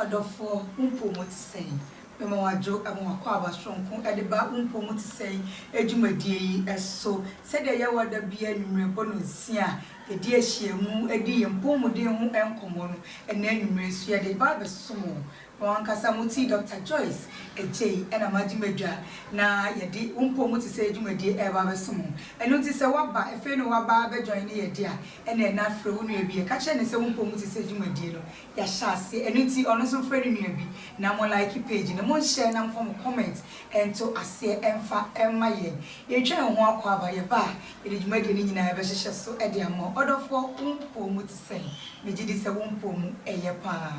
Order for Wonpom Te Sen. Mema wajo amwakọ abasonko edeba Wonpom Te Sen edwumadie yi eso sede ye wada bia nwumrebo no nsia edi ahyiamu edi yempomuden ho enkomo no ena nwumre so ye de ba besomo wankasa muti Dr. Joyce ejei ena magimedwa na ye de Wonpom Te Sen edwumadie e ba besomo eno ti se waba efe no waba be join ne ye de a ena na afre wo no ebie ka che ne se Wonpom Te Sen edwumadie no ya hyase eno ti ono so fre ne abi na mo like page no mo share na from comment ento ase emfa emma ye ye twa ho akwa ba ye ba ye dwumadie ni nyina ye be hyehye so e de amo odofo Wonpom Te Sen me gidi se Wonpom eye pa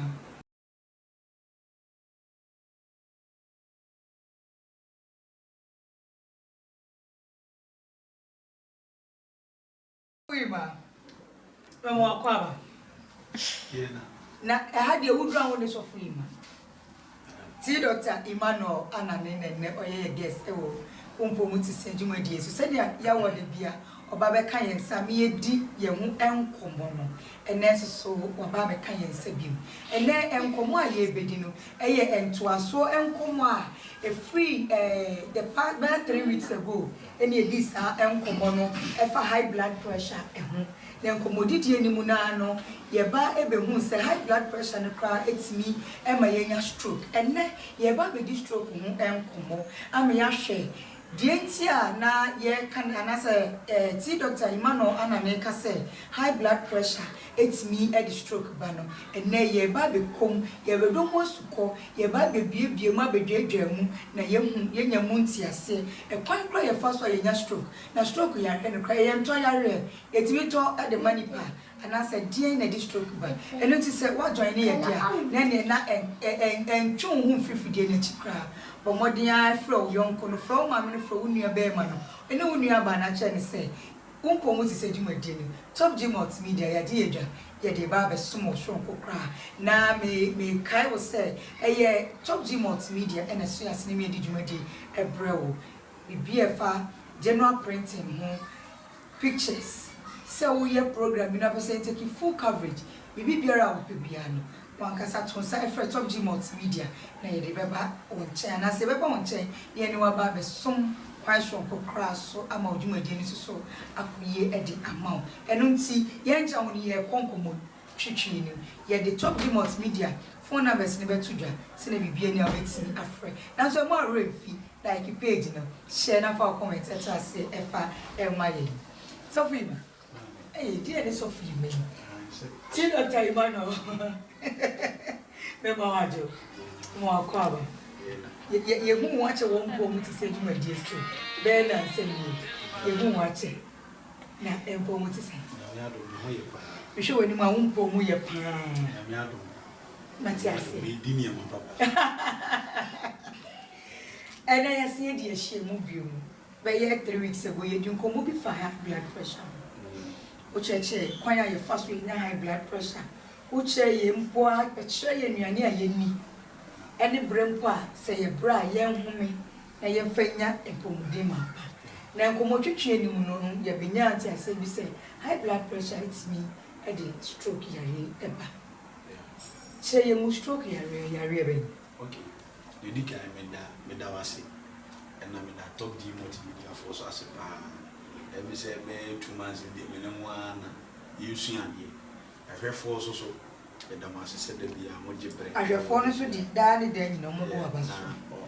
Uima memo akwa ba na ha de wudu an wode so fuima ti Dr. Emmanuel ananene oye guest ewo Wonpom Te Sen dwumadie so se dia ya wode bia oba be kan yensa me yedi ye hu enkomo no ene so oba be kan yensa bim ene enkomo a ye bedi no eye entoaso enkomo a e free the past 3 weeks ago ene edi sa enkomo no e fa high blood pressure ehu na enkomo didie ni mu na no ye ba ebe hu se high blood pressure no kra etimi e ma yenya stroke ene ye ba be di stroke hu enkomo ama ya hwe dientia na ye kan anase ti Dr. Emmanuel anane ka say high blood pressure etimi e di stroke ba no ene ye ba be kom ye be do mo suko ye ba be biebie ma be dwadwamu na ye hu ye nya mu ntiase e kwan kra ye fa so ye nya stroke na stroke ya re no kra ye nto ya re etimi to e de manipa anase dien na di stroke ba eno ti se wa join ye dia na ne na en twon hu fifidie na chikra Bomodia fro yonko no fro ma me fro unua be ma no ene unua ba na che ne se Wonpom Te Sen dwumadie ni top G multimedia ya de edwa ya de ba be somo so kokra na me kai wo se eye top G multimedia ene so ya sene me di dwumadie ebrewo bibiefa general printing ho pictures so we program na person take full coverage bibi biara wo pe bia no wankasa tonsa efre top G multimedia na ye de beba wonche na se beba wonche ye ni waba be som kwashon kokra so ama odwumadie ni so akoye e de amount eno nti ye nja woni ye konkomo twitwi ni ye de top G multimedia phone numbers ni betudwa se na bibia ni awetini afre na so mo arefi like page no share na fa comment et ase efa emaye so fima dear so fima ti Dr. Emmanuel Mema wajo mo akwaba ye hu wache Wonpom Te Sen dwumadie so be na nsemi ye hu wache na Wonpom Te Sen ya do mo ye pa bi hwe wani ma Wonpom ye pa ya do matiase me di ni ma papa ena ya se di ahyiamu biom be ye 3 weeks ago ye di nkomo bi fa high blood pressure o cheche kwan ya ye fa so nya high blood pressure uche ye mpo a petre ye nuane a ye ni ene brempo a se ye bra ye nhome na ye mfanya empomuden ma pa na nkomotwetwe ni mu no ye benya anti ase bi se high blood pressure it's me e de stroke yare eba che ye mu stroke yare be okay the DICLAIMER me da wase and na me da top G multimedia for so ase pa every say me 2 months in the me na yusuan ye ahwefo so e da ma se da bia mo jebre ahwefo no so di da ne da nyina mo ho abaso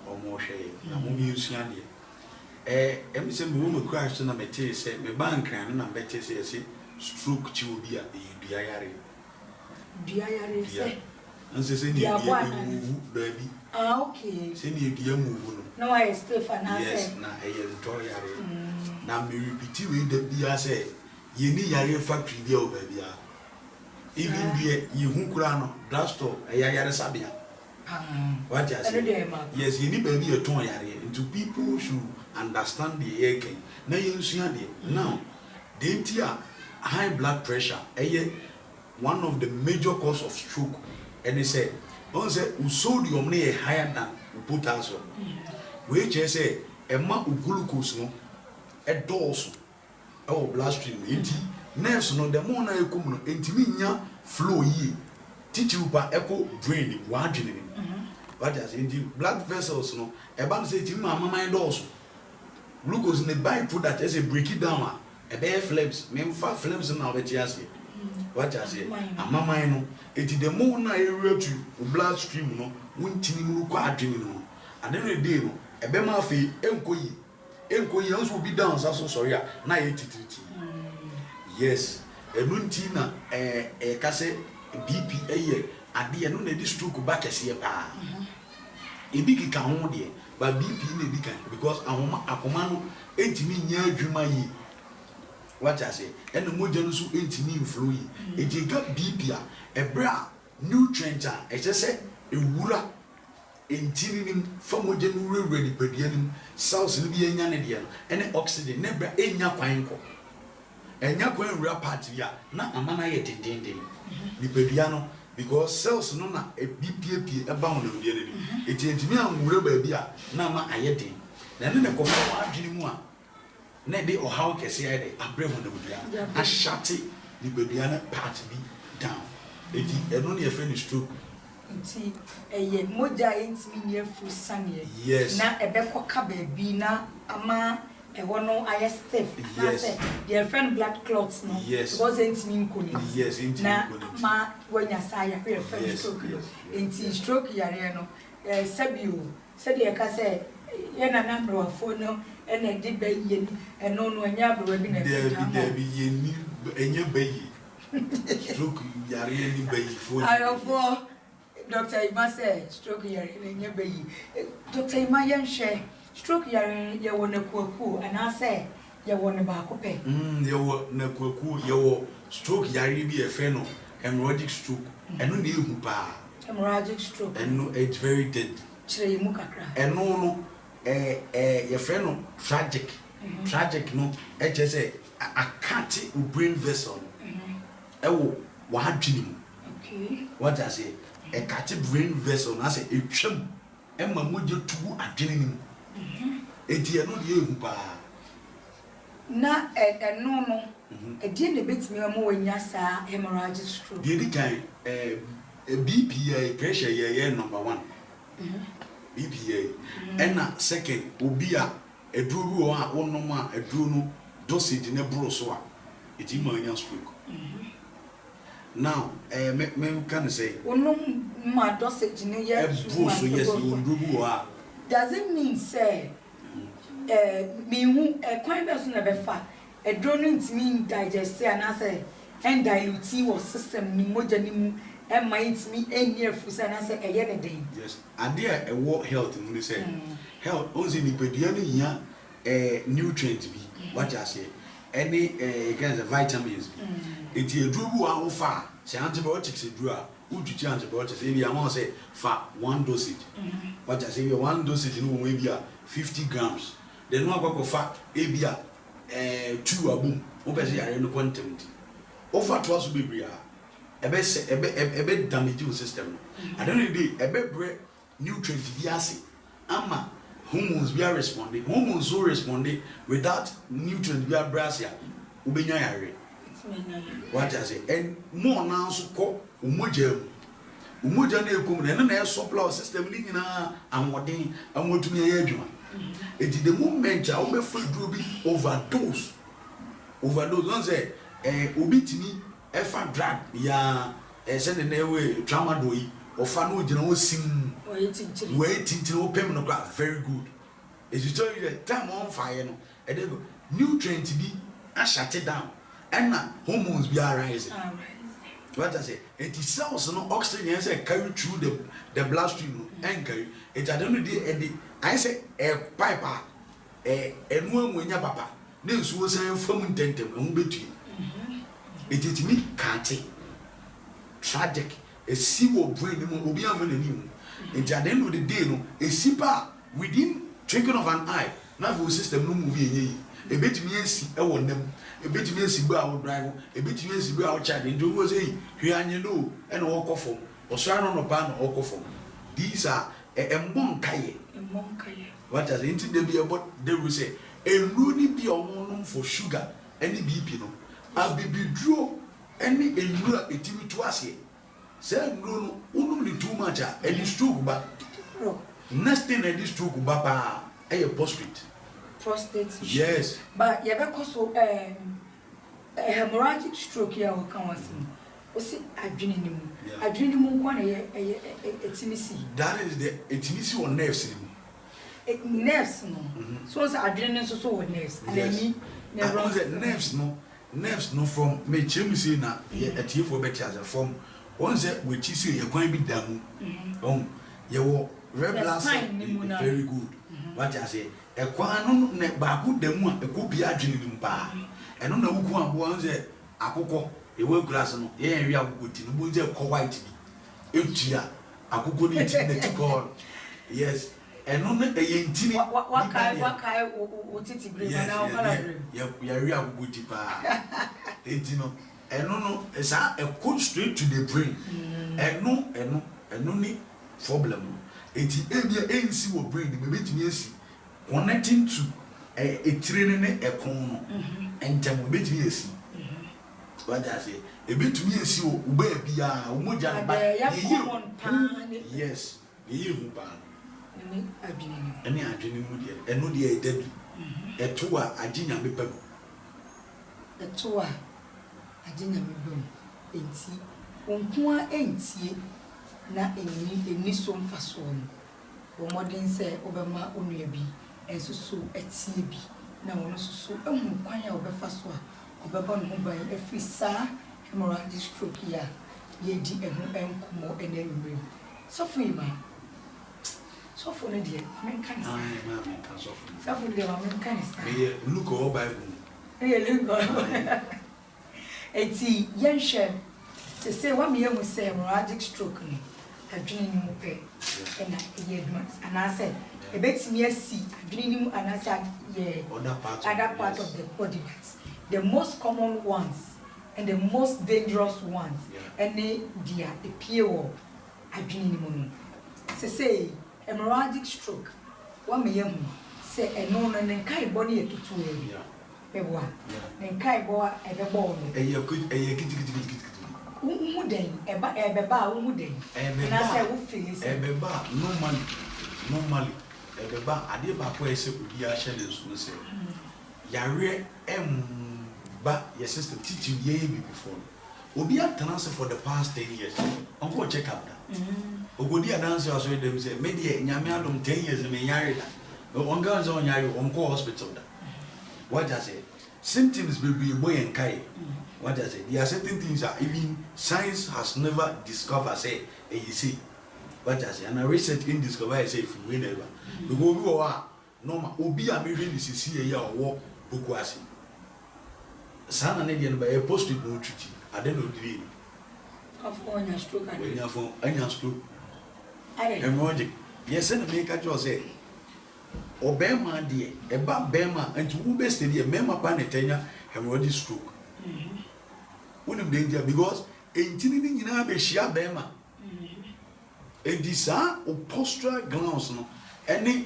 o mo hwe na mo yusuan ye em se me wo crash na me te se me bank ran na me te se stroke chi obi a e dua yare se nse se ni e da bi okay se ni e mu no no I Stefan ha yes na e ye to yare na me repeat we da bia se ye ni yare factory bia o ba bia even be ye hu kura no drugstore yare sabia what you say yes ye ni ba bi e ton yare into people should understand the again na ye nsuya de now the entire high blood pressure one of the major cause of stroke and they say on say sodium ne higher than potassium which say e ma glucose no e dose our bloodstream enti nerves no the more na ekum no enti nya flow yi tituba echo brain wadwene what is in the blood vessels no eba say ti mama mind also glucose in the byproduct as a break it down a bear flames memfa flames na obetiase what I say mama no it the more na area to blood stream no wontini mu kwa adwene no and then the day no ebe ma fe enkoyi also be down so sorry na ye titriti yes enunti na ka say BP ade no na di stroke back kese pa ebi kika ho de ba BP na ebi kan because akoma no entimi nya adwuma yi what I say and moja no so entimi inflow yi ejiga BP a ebra nutrient a ejese ewura entini nim fa moja no rewura ni padua nim cells ni bi enya ne de no ene oxygen ne bra enya kwan ko enya kwan wura part ya na amana ye dendenden ni padua no because cells no na ebipie eba ho na odie ne ni entimi anwura ba bia na ma ayeden na ne ko fa adwene mu a na de o how kese ya de abre ho na odie a shate ni padua na part bi down eti eno ne efe ni stroke nti eye moja entimi ne afu sane yes na ebekọ ka ba bi na ama ewo no aye stiff na say their friend blood clots no because entimi nkoni yes entimi na ma wanya saya pe friend stroke enti stroke yare no sabio said e ka say ye na na bro afo no ene di ba ye ni eno no anya bro bi na de bi ye ni enye bayi stroke yare ni bayi fo ayofo Dr. Ima said stroke yare enye bayi Dr. Ima yenhwe stroke yare ye wona kwaku ana say ye wona ba ko pe ye wona kwaku ye wo stroke yare bi e fe no hemorrhagic stroke eno na ehu pa hemorrhagic stroke eno it's very dead chire mu kakra eno no ye fe no tragic no e je say akate brain vessel e wo wa adwene mu okay what I say a cat brain vessel na say etwam e ma moje tugu adwene ni enti eno de ehu pa na eno no e die na betimi am wanya sa hemorrhagic stroke de di kan BP pressure ye number 1 BP and na second obi a eduru o a wonom a eduru no dosage ne bro so a eti ma anya stroke now me can say wonom ma dosage ne ye bro so yes you do o does it mean say me hu kwan be so na be fa eduru no ntimi digest na say and dilute your system ni moja ni mu e might me any fusa na say eye ne den yes and there health mu say health only ni pedua ni hia nutrient bi what you say any kinds of vitamins eti eduru a wo fa say antibiotics eduru a utuchi antibiotics e bi am say fa one dosage what you say one dosage no we bi a 50 grams then no akoko fa e bi a 2 abum wo be say yare no content over to us be bria ebe damage your system I don't need ebe bre nutrient bi ase ama hormones bi responding hormones so responding without nutrient bi abrasia ubenya yare what I say and more now so ko umoja na ekom na e supply system ni nyina anwodin amotumi ya adwuma it the moment a we free do bi overdose don't say obi timi efa drug ya send na ewe trauma do yi ofa no gina osim we tintin opem no gra very good is you tell you the time on fire no e dey go nutrient bi a shut it down and na hormones be arise what I say it cells no oxygen say carry through the bloodstream and carry it I don't know the I say pipe enu amunya papa na nsuo san fam ntentem hu betu it me kante tragic a see wo brain mu obi am na nim it at the end of the day no a sipa within twinkling of an eye nervous system no move enye e betumi ansi e wo nam e betumi ansi gba wo drive e betumi ansi gba wo charge njo wo say hwe anye no e no wokofo osra no pa no wokofo these are embon kaye what does it dey be about they will say enru ni bi omo for sugar any BP no abibidro any enru etimi to ase say no unum too much and it's stroke ba next thing and this stroke ba pa prostate yes but you be so hemorrhagic stroke ya o kan wasim o si adwene ni mu kwa na etimisi that is the etimisi on nerves ni nerves no so say adwene so on nerves and nerves no from me chemisi na etiefo betiaze from one say we chi say ye kwan bi damu ye wo red blood cell very good what I say e kwan no ne ba ku damu a e ko bi adwene ni mpa eno na wuku abo one say akokọ e we glass no ye yen wi akokọ ti no bo je ko white bi etua akokọ ni ti na ti ko yes eno na e ye ntini wakai o titi bre na o kala bre ya wi akokọ ti pa etino eno no esa e go straight to the brain eno ni problem eti ebia ensi wo brain me betimi esi connecting to a training ne ekon no entem wo betimi esi what I say e betimi esi wo ba bia wo moja ba yes ye hu ba ani adwene mu de eno de e dabi eto a aginya me pam eto a aginya me pam enti onkoa entie na eni so mfaso no wo modern say obema onua bi ensusu etie bi na wono susu ehu kwan ya obefa so a obeba no ban efisa hemorrhagic stroke ya ye di ehu enkomo enenwure sofo ima sofo ne de men kan sa ma men kan sofo de ma men kan sa me look o bible look eti yenhwe se wa me hu say hemorrhagic stroke ni adwene ni mu pe na ye advance and I said e betimi asi adwene ni mu and I said yeah other part of the body the most common ones and the most dangerous ones and they are the pure adwene ni mu no say hemorrhagic stroke wa me hu say eno no ne kai body etutu e beboa ne kai bo e bebo no eye kiti umuden ebeba umuden na say wo feel say ebeba normally ebeba ade ba ko ese obi a hye ne so say yare ba your sister teach you ye before obi a transfer for the past 10 years onko check up da ogodi adanse aso dem say me de nyame adom 10 years me yare da onga zo nyare onko hospital da what I say symptoms be boy and kai what I say there are certain things that even science has never discovered say you see what I say and a research in discover say if we never we go normal obi a me hwe see here or boku ase sana ne de no ba post it no treat ade no diri of onya stroke anya stroke hemorrhagic yes and make a just say obema de eba bema anti wo be steady mema pa ne tenya hemorrhagic stroke unim danger because entini ni nyina be hia bema edisa o postural glands no ene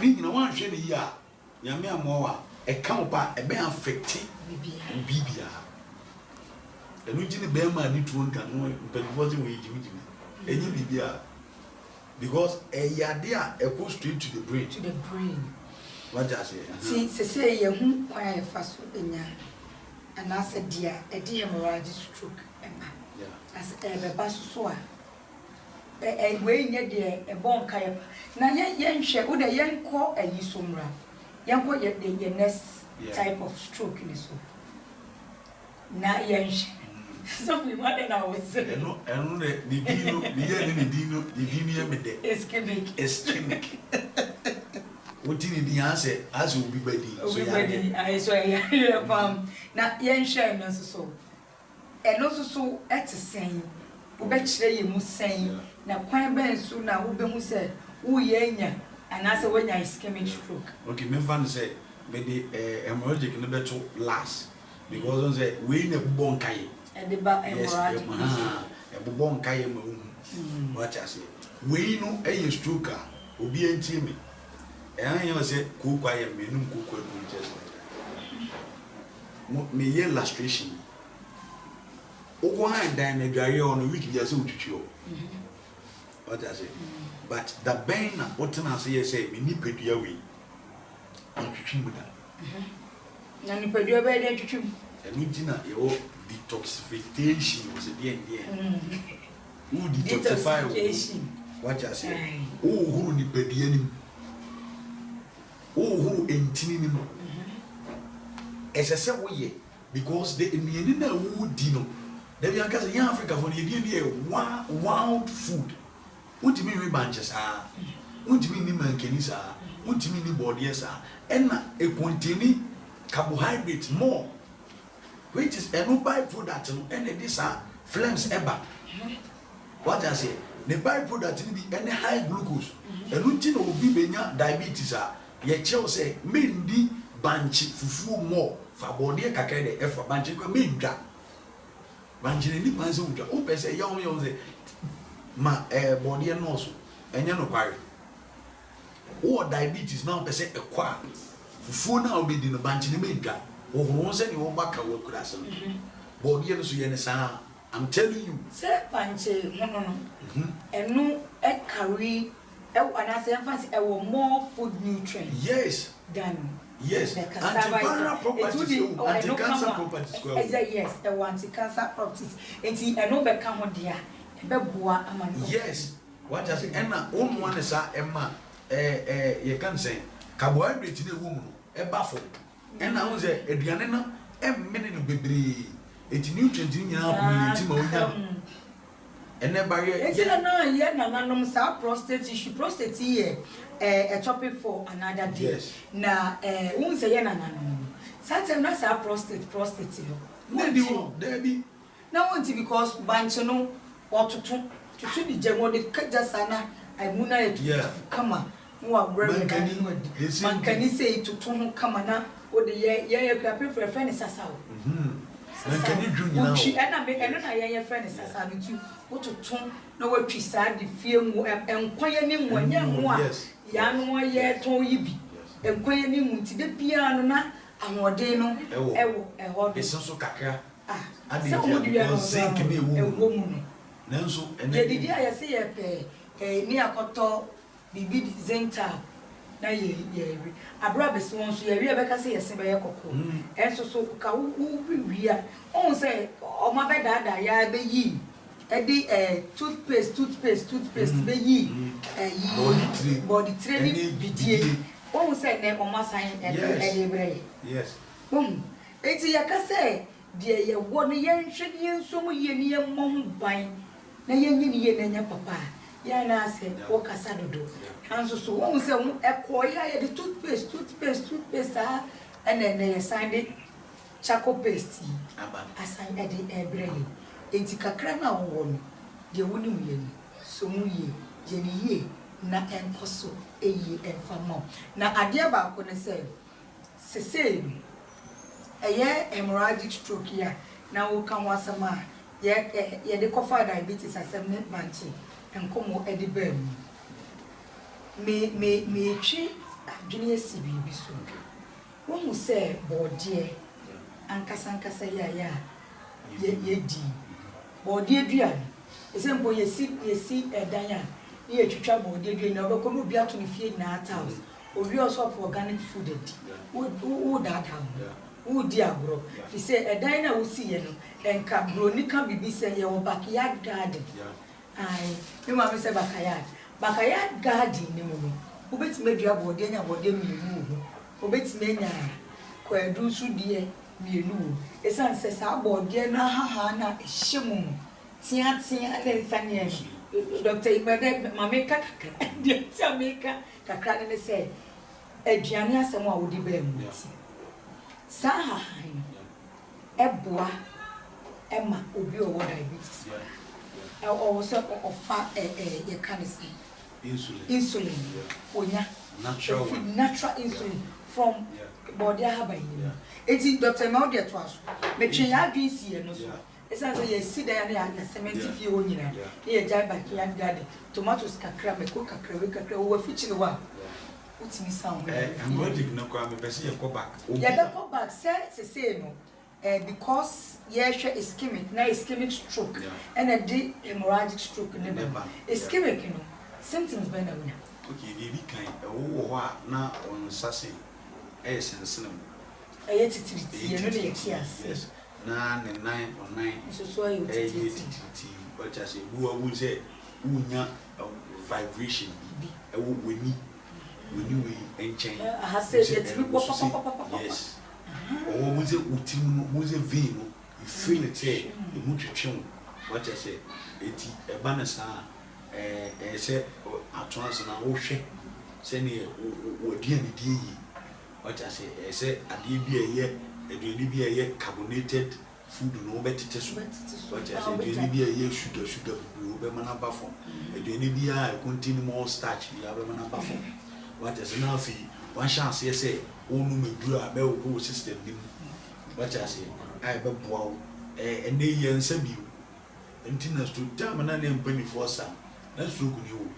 ni nyina wan hwe ne yi a nyame amowa e kan pa e be affect bibia enu gini bema ni tuo nka no mpelifo se we jimi enyi bibia because yade a go straight to the brain what I say say ye hu kwa ye fa so enya and I said dia e di hemorrhagic stroke as beba so a we nya de e bon kai na ye nhwe wo de ye nko ayi so mra ye nko ye next type of stroke ni so na ye nhwe so we want to know what's it no the dino the dino me de ischemic what did the answer as will be ready so I so ya pam na ye nhwe no so and also so at saying wo be kire ye mu sen na kwan ben so na wo be mu say wo ye nya anase wo nya ischemic stroke okay me fan say me the hemorrhagic no beto last because on say we na bubon kai and the ba hemorrhagic e bubon kai ma what I say we no e stroke obi antie me e an you say ku kwa ye me num ku kwa ku just me ye lustration Ogo and then a dry on a week just to you. What I say? But the bane, what I say, we need to do away. And you put your bed to you. And we didn't detoxification was a D. Who detoxify? What I say? Oh, who need to be any? Oh, who intending him? As I said, because they in the wood dino. They are because in Africa for the wild food. What do you mean bunches are? What do you mean mancanis are? What do you mean bodies are? And a contain carbohydrates more. Which is a no byproduct and this are flames ever. What I say? The byproduct will be any high glucose. And routine will be diabetes. Ye say, maybe banchi fufu more for body kakade for banchi minja. Banchi ni panzo uja. Ope say young ma body and also and you know why. Or diabetes now per se a qua. Fufu now be in the banchi minja. Or once any one back work class. Body and so yenesa. I'm telling you. Say banchi no. And no a carry. And I say, emphasis, more food nutrients. Yes. Than yes. Anti-viral properties. Anti-cancer properties. Yes. The anti-cancer properties. And see, I know become one dear. Yes. What I say? Emma, one is Emma. You can say carbohydrate in a woman. A buffalo. And I was a Diana. A minute baby. It's nutrient in your and then by prostate tissue, prostate here a topic for another day. Yes. Now, won't say sometimes that's our prostate. Maybe now, because Banchano or to the general, just I muna come on. Man, can you say to Tom come on? Or the year you for a friend is as out. Can you do now? And I make another friend is as I do. What to tone? No what she said, the film and quieting one young one. Yan 1 year told you be. And quieting to the piano and Modeno, and what is also caca. I think a woman. Nanso, and the I say a near Coto, Bibi Zenta. Na ye abrabes won so ye Rebecca say yes be yakoko enso so ka wu wiya on say o ma be dada ya be yi e di toothpaste be yi body training bidie on say na o ma san e de bre yes enti ya say de ye wo no ye nhwe ye nso mu ye ne ye mo ban na ye nyi ne ye na nya papa ya na say wo kasa dodo and so one say a koya the toothpaste and then they signed it charcoal paste assign at the air brain enti kakra na won de woni mu so mu ye na enkoso eyi enfamo na ade ba ko ne say sese eye hemorrhagic stroke ya na wo kan wasama ye de cover diabetes asem ne banchi enkomo edi bam me twi adwene asi bibi so won say body ankasa ya ye di body aduan esempo yesi edan a ye twitwa body aduan na obekọ no bia to ne fie na house obi also for organic food edi wo that down wo di agro fi say edan na wo si ye no enka broni ka bibi say ye wo backyard garden ai me ma me say backyard garden ni mo obeti medua body anya body mienu obeti menya kwadu su die mienu esan se sa body na ha na ehyimu tia le sanye Dr. Imede mameka kakra die tia meka kakra ne se aduane asem a wodi ba mu sa ha eboa ema obi owo diabetes or so of fat ye can say insulin onya natural insulin from body habai eti Dr. Maudia to us me twen ya dwen sie no so esa say ye si da ya na cement fie ho nyina ye jai back ya garden tomatoes kakra me ko kakra wo afichire wa utimi sound I'm going to no kwa me pese ye go back ye be go back say no because ischemic, na ischemic stroke, and a deep hemorrhagic stroke never. Ischemic, you know, symptoms by now. Okay, baby kind, now on Sassy, S and Slim. Yes, 9 and 9 or 9. So I but I say, who would say, vibration, we need and change. I have said, yes. Or was it was a vein? You feel it, say, the mutation. What I say, a banasa, say, at once an ocean, sending what dear. What I say, a DBA, a DBA carbonated food, no better test. What I say, DBA sugar, Ubemana buffon, a DBA continue more starch, the Abemana buffon. What is enough? One chance, yes, say, only me do a bell system. What I say, I have a wow, and they and send you. And Tinas to Tamana and penny for some. That's true, you.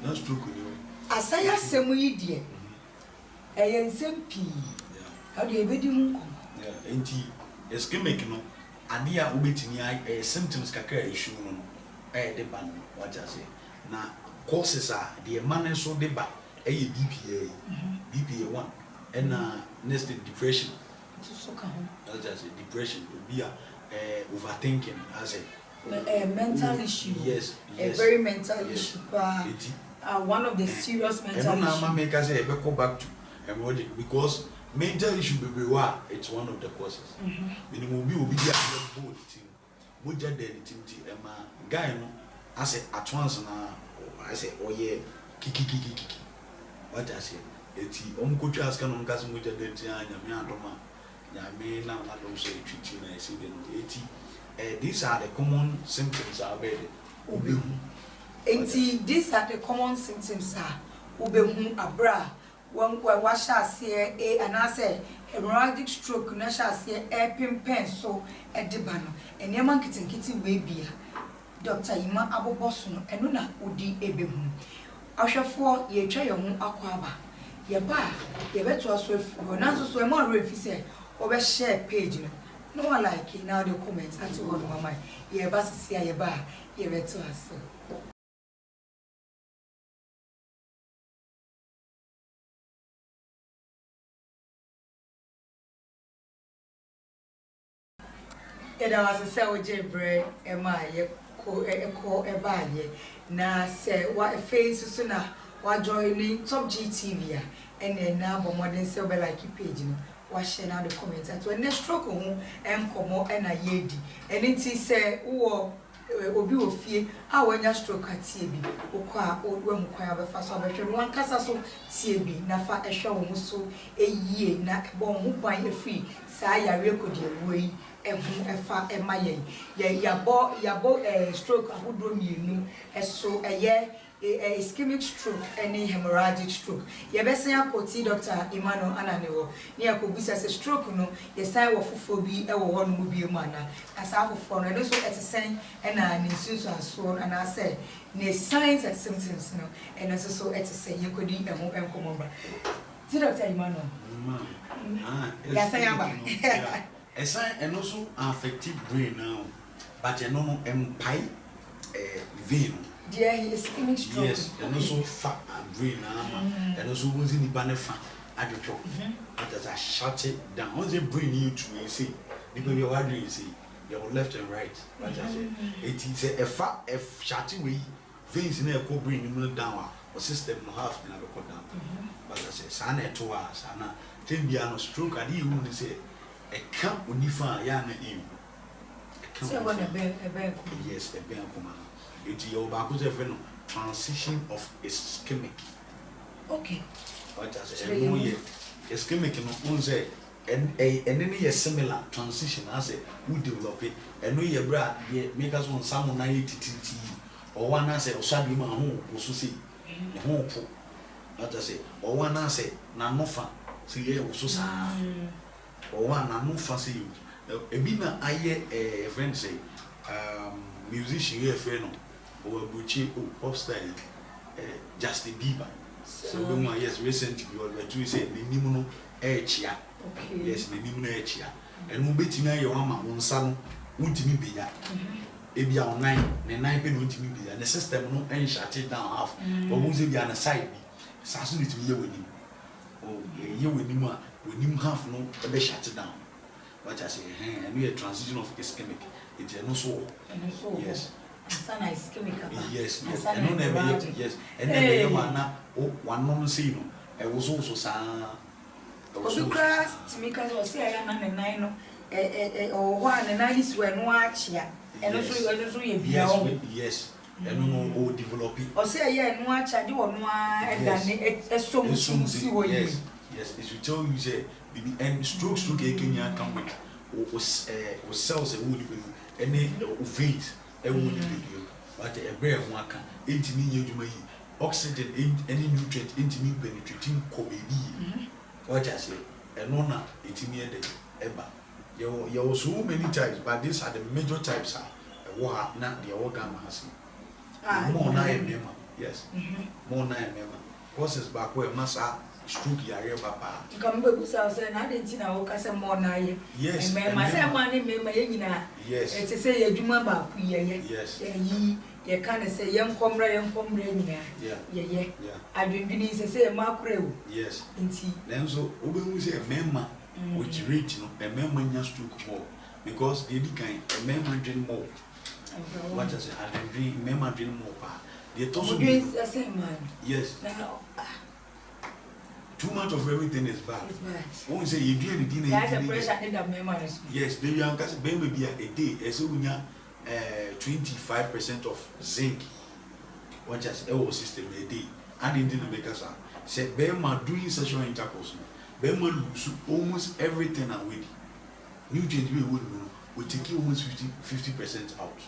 That's true, you. I say, I say, we dear. I am some pea. How do you be doing? Yeah, and tea, a schemic, no. And dear Ubitini, symptoms can issue, the band. What I say. Now, courses are the man so the back. BPA, BPA1, and next depression. That's just depression will be overthinking as a mental issue. Yes, a very mental issue. One of the serious mental issues. And make us say, go back to because mental issue be what it's one of the causes. Minimum will be the whole team. Muja de team, guy, no, I say at once now, I say, oh yeah, kiki. What I say, it's coach ask on Casimir Yamma, Yame, now I don't say treating, I see them 80. These are the common symptoms are better. These are the common symptoms are Ubehum Abra, one where what shall say, and I say, hemorrhagic stroke, and I shall say, air pin pen, so at the banner, and Yaman kitty way be Dr. Ima Abo Bosson, and Nuna Udi Ebehum. Ashafo ye twa ye ho akwaba ye ba ye beto aso afu na so so e mo refi say o be share page no one like it now the comments at one mama ye ba sisi ye ba ye beto aso eda was say o je bre e ma ye ko e ba ye na say what face so na wa joining top GTV and then now but modern say be like page no wa share now the comments at when next stroke ho enkomo e na yedi and it say wo obi ofie a wanya stroke atie bi okwa odwa mkwa be fa so be hwe wan kasa so tie bi na fa ehwe wo so eyie na bo ho ban efri saa yare kodi ewoi ehun efa emaye yabo stroke ahodo mienu eso eye ischemic stroke any hemorrhagic stroke ye be say akoti Dr. Emmanuel Ananewo ni akobisa say stroke no ye say wo fofo bi e wo ho no bi emu ana asa fofo no so etesen e na ni sunsu aso ana say ne signs and symptoms no and so etesen ye kodi ehun enkomo bra ti Dr. Emmanuel ya say aba a sign and also affected brain now, but a normal empire vein. Dear, he is ischemic stroke. Yes, and also fat brain now, and also was in the banner fan at the top. But as I shut it down, once the brain you to see, because you're what do you see? Your left and right. But I say, it is a fat, a shutting way, veins in a co brain you down, or system half never cut down. But I say, Sana to us, Sana, Timbiano stroke, and you wouldn't say. A camp when you find Yana in. Yes, a bear command. It's your backwards transition of ischemic. Okay. What I say, no, ischemic and say, and any similar transition as a would develop it, and we a brad, make us on some 90 or one answer or Sabi Mahu, or Susi, the home. What I say, or one answer, Namofa, see, yeah, was or one I no fancy you. Ebina aye a friend say musician here friend or Bucci pop style Justin Bieber. So yes recently we were to say the Nimuno Echia. Yes, the Nimuno Echia. and we bet you your mama on son, won't me be that. Ebi a online, ne nine pen won't me be that. The system no and shut it down half, but won't be on the side. Sassy to be with him. Oh, you with him half no, they shut it down. But I say, hey, and we a transition of ischemic. It's no so. Yes. Sana ischemic. Yes, yes. And no never yes. And then the one non see no. I was also sa. Because class to me because I say I am an nine or 1 and 9 is when watch ya. And also yes. And no develop it. Or say yeah, no watch I do or no and so much. Yes, it should tell you say and stroke Kenya come with was cells a wood and veins a wood video, but a brave one can 80 million oxygen any nutrient into me penetrating cobaby. What I say, and nona 80 million ever. There were so many types, but these are the major types. What not the organ has more nine yes, more 9 member. Process back where massa. Stroke yare papa. Come back say na dey tina wo kase mo na ye. Yes. Me ma say ma ne me ma ye nyina. Yes. E say adwuma ba ku ye. Yes. Ye kan say ye nkomra nyina. Yeah. Ye. Adwendwini say ma kura wo. Yes. Nti. Then so obehu say memma which rate no a memma nya stroke more because they be kind a memma drink more. What I say and drink memma drink more pa. They toss the same man. Yes. Now too much of everything is bad. It's bad. Won't say you do anything. That's a pressure in the memories. Yes, baby, I'm because baby be a day. So we have 25% of zinc. What just our system a day. And in the make us say Bema doing sexual intercourse. Bema lose almost everything away. Nutrient we take almost 50% out.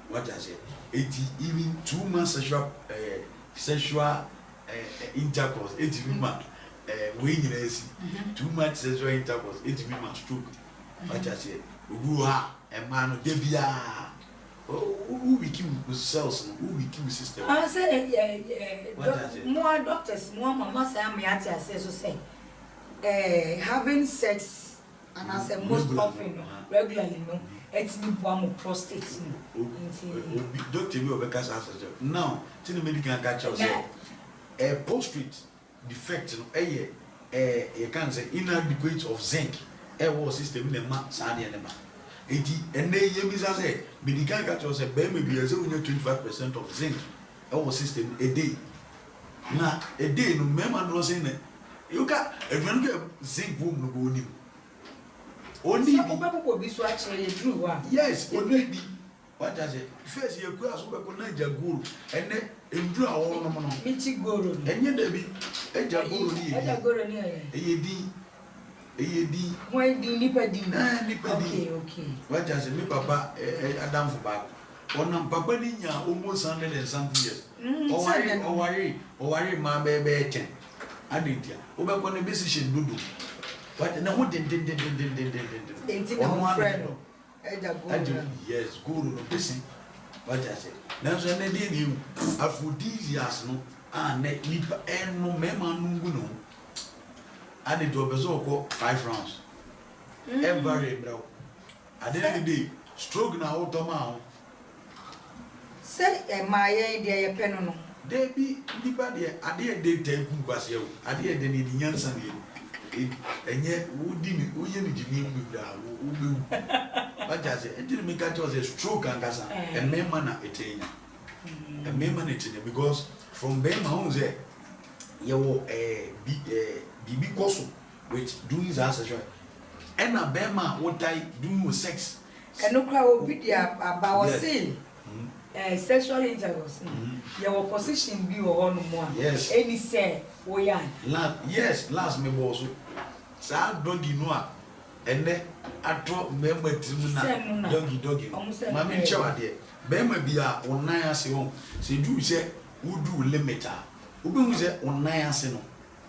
What I say? 80 even 2 months sexual intercourse. 80 women. When you see 2 months sexual intercourse, 80 women stroke. What I say? A man of Debia. Who we kill cells, who we kill system. I say, more doctors, more mama say, having sex, and I say most often, regularly, no, it's me one prostate. Doctor, you have a cancer. Now, tell the medical catch us a post-treat defect, a cancer inadequate of zinc, a war system in the man, Sadi and the man. And they say, medical catch us a baby be as only 25% of zinc, our system a day. Now, a day, no member was in it. You can't, if you get zinc boom, no go in. Only people be so actually true. Yes, only what does it? First, you go as well, guru, and then endure all no more. Michi guru, and yet there be a jaguru near a D. Why do nipadi? Okay. What does it mean, Papa? Adam for back. On Papa Nina almost 100 and something years. Oh, worry, my baby. I didn't tell. Over on a business do. But no one did. Yes, go no person. What I say. Now, so they did you. Aphrodisias no. Net lipa and no mema no. I did do a 5 rounds. Every bro. At the end of the day, stroke now automao. Say, my idea, penno. They be lipa there. At the end, they take Kukwasio. At the end, they need Yansan. And yet, who didn't with what does it? It didn't make a stroke and a member etain. A member etain because from Bema home there, you were a BB Koso, which doing his ancestry. And a Bema, what I do with sex. And no crowd be about saying sexual intercourse. Your position be or more. Yes. Any say, oh, yeah. Yes, last me was. Sa doggy noa ene atro member timuna doggy mama nchewa de bema bia onan ase ho se du se wudu limit a obehu se onan ase no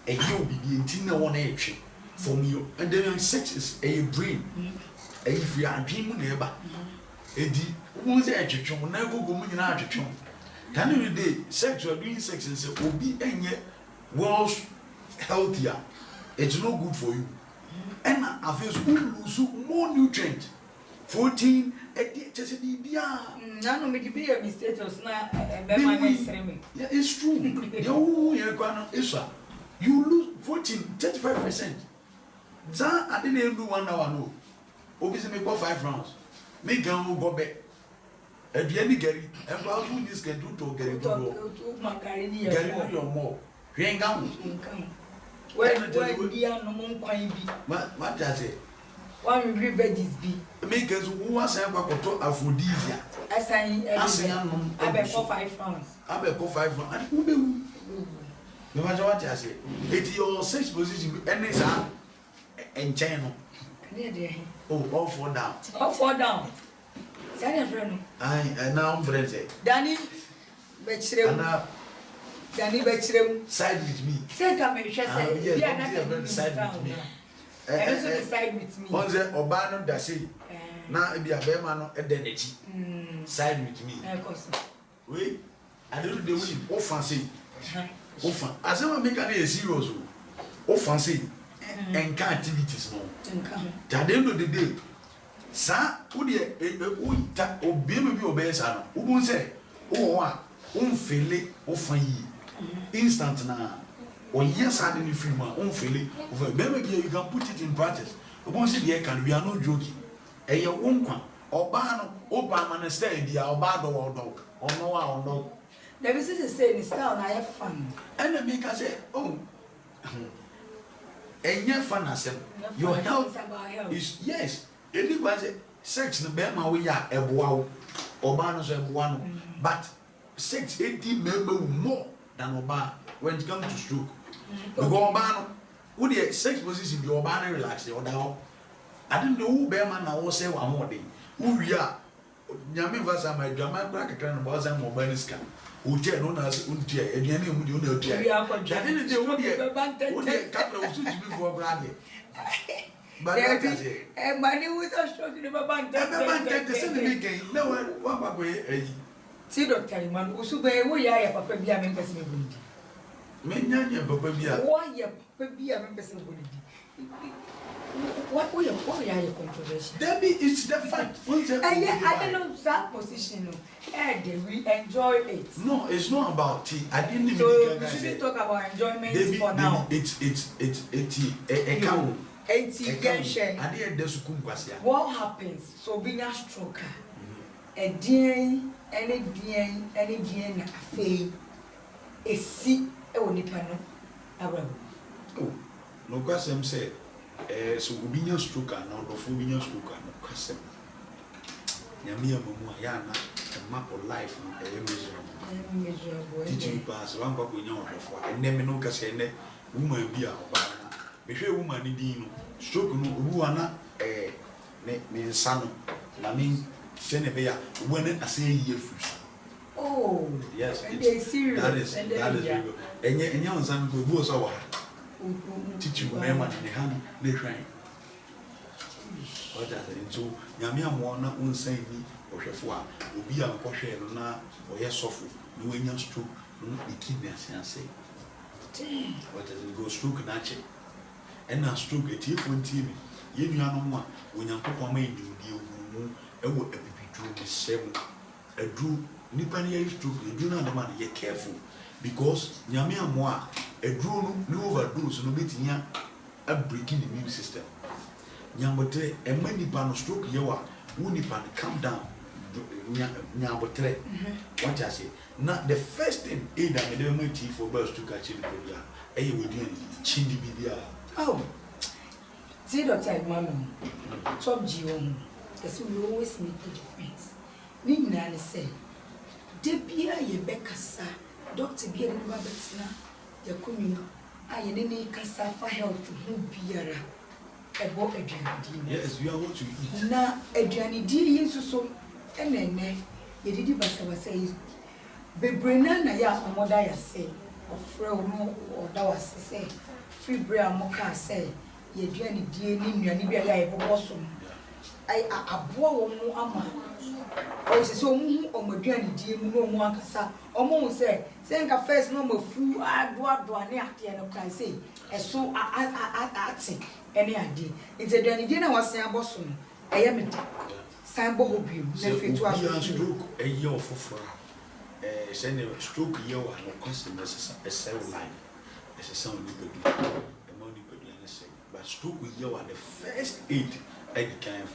e ye obibi enti na wona etwe from you and then sex is a brain e free adwin mu na eba edi wo se atwetwe na gogo mu nyina atwetwe can you day sex or doing sex and say obi enye was healthier. It's not good for you. And I feel lose more nutrient. 14 just bia. Na no me di be a mistake na yeah, it's true. You lose 35%. Za I didn't do 1 hour no. Obviously me go 5 rounds. Me can go back. At the end Gary, and how do this can do to Gary Gary your more. You ain't come. Where we are no more quite be. What does it? One veggies be. Make us who was a to aphrodisia. As I bet for 5 rounds. I bet for 5 rounds. No matter what I say, it's your 6 position and it's and channel. Oh, all 4 down. All 4 down. I now I'm friends. Danny Betchrem. Danny Betchrem. Side with me. Say, come and share. Yeah, not side with me. Side with me. Once Obano Dasi. Now it be a Bemano and then side with me. Wait, I don't do the way offensive. Often, as I make a serious offensive and activities. At the end of the day, sir, who the obey obey, son, who won't say, oh, unfairly, often instant now. Or yes, I didn't feel my own feeling. Maybe you can put it in practice. Once a year, can we are not joking. And your own one, or ban, or ban, and stay, dear, or bad or dog, or no. There is a saying, it's down, I have fun. And the maker say, oh, and your fun as your health is yes. It was sex in the Bema, we are a wow, or banos and one, but sex 80 member more than Oba when it comes to stroke. The Gobano, would the sex position be Obana relax or down? I didn't know who Bearman I was say one more day. Who we are. Yami Vasa, my drama bracket and was a mobile scam. Who tell no as Untia, and Yanni would you know, I didn't do what the couple of 2 before Bradley. But and money was a stroke in a bank. No one, way. See, Doctor, man, who subay, we are a papa be a member. Many Papa Bia. Why a papa be a member? What are your controversy? Debbie, it's the fact. I don't know that position. And we enjoy it. No, it's not about tea. I didn't even so we shouldn't talk about enjoyment Debbie, for now. It's a cow. What happens? So being a stroker, a dear, any dear, a fee, a seat, a nipano. Oh, no question said. So we be a stroker now, the full be a stroker, no question. Yamia Yana, a map of life, a miserable. Teaching pass one papa in your before, and never no cassette, woman be a banana. Before woman in stroke no Ruana, me son, I mean, Senebea, when I say ye first. Oh, yes, it's serious. That is real. And young son will go so teach you remember the hand they try. What does it so? Yamia Mona won't say me or Shafua will be a caution or yes, soft, no when you're stroke, no kidney and say. What does it go stroke natural? And now stroke a tear for TV. You know one when you're papa made you a would be 7 a drew Nipania stroke, you do not demand you're careful because Yamia Moa. A drone no overdose no meeting a breaking the immune system. Nyambotre a many pan stroke yawa, Wunipan calm down. Nyambotre. What I say? Not the first thing either I don't tea for birds to catch in the program. A you would change the oh, see, Doctor Mamma, Top Gion, as we always make a difference. Nina say, Debia ye Becassa, Doctor Bian Roberts now. Yakumi, I any cassava health who beara a book a journey. Yes, we are what you eat. Now, a journey dear so, and then ye did but I was saying, Bebrenana ya Modia say, or Fro no or Dawas say, free brea mocha say, ye journey dear Nimia Nibia Bosom. I bore no ama. Oh, so on my journey, dear Muno Cassa, almost say, send a first number fool, I do a near the end of I say, as so I say, any idea. It's a Danidina was saying boss. I am it. Sambo Hobium, Nephew to us. Stroke a year for send a stroke year or constant as a cell line. As a sound you could a money could say. But stroke with you are the first aid I became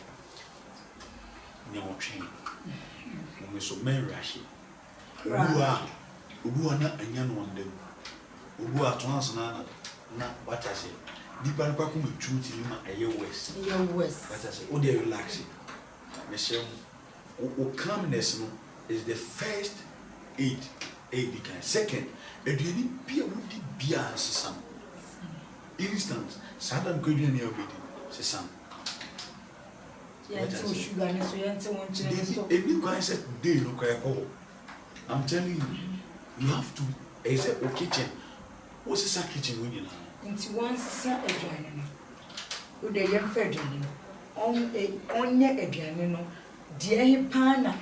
no train. When so men rush who are not a young one, them who are transnana, not what I say. Deeper Pakum with truth in a year west. What I say, oh, they're relaxing. Monsieur, calmness is the first aid became. Second, a really be a woody beer some instance, Saddam could be near with some. Yes, sugar and so any concept they look like all. I'm telling you, you have to. Is it a kitchen? What's a kitchen when you know? Into once sat a joining. Would a young Ferdinand on yet a piano, dear Pana,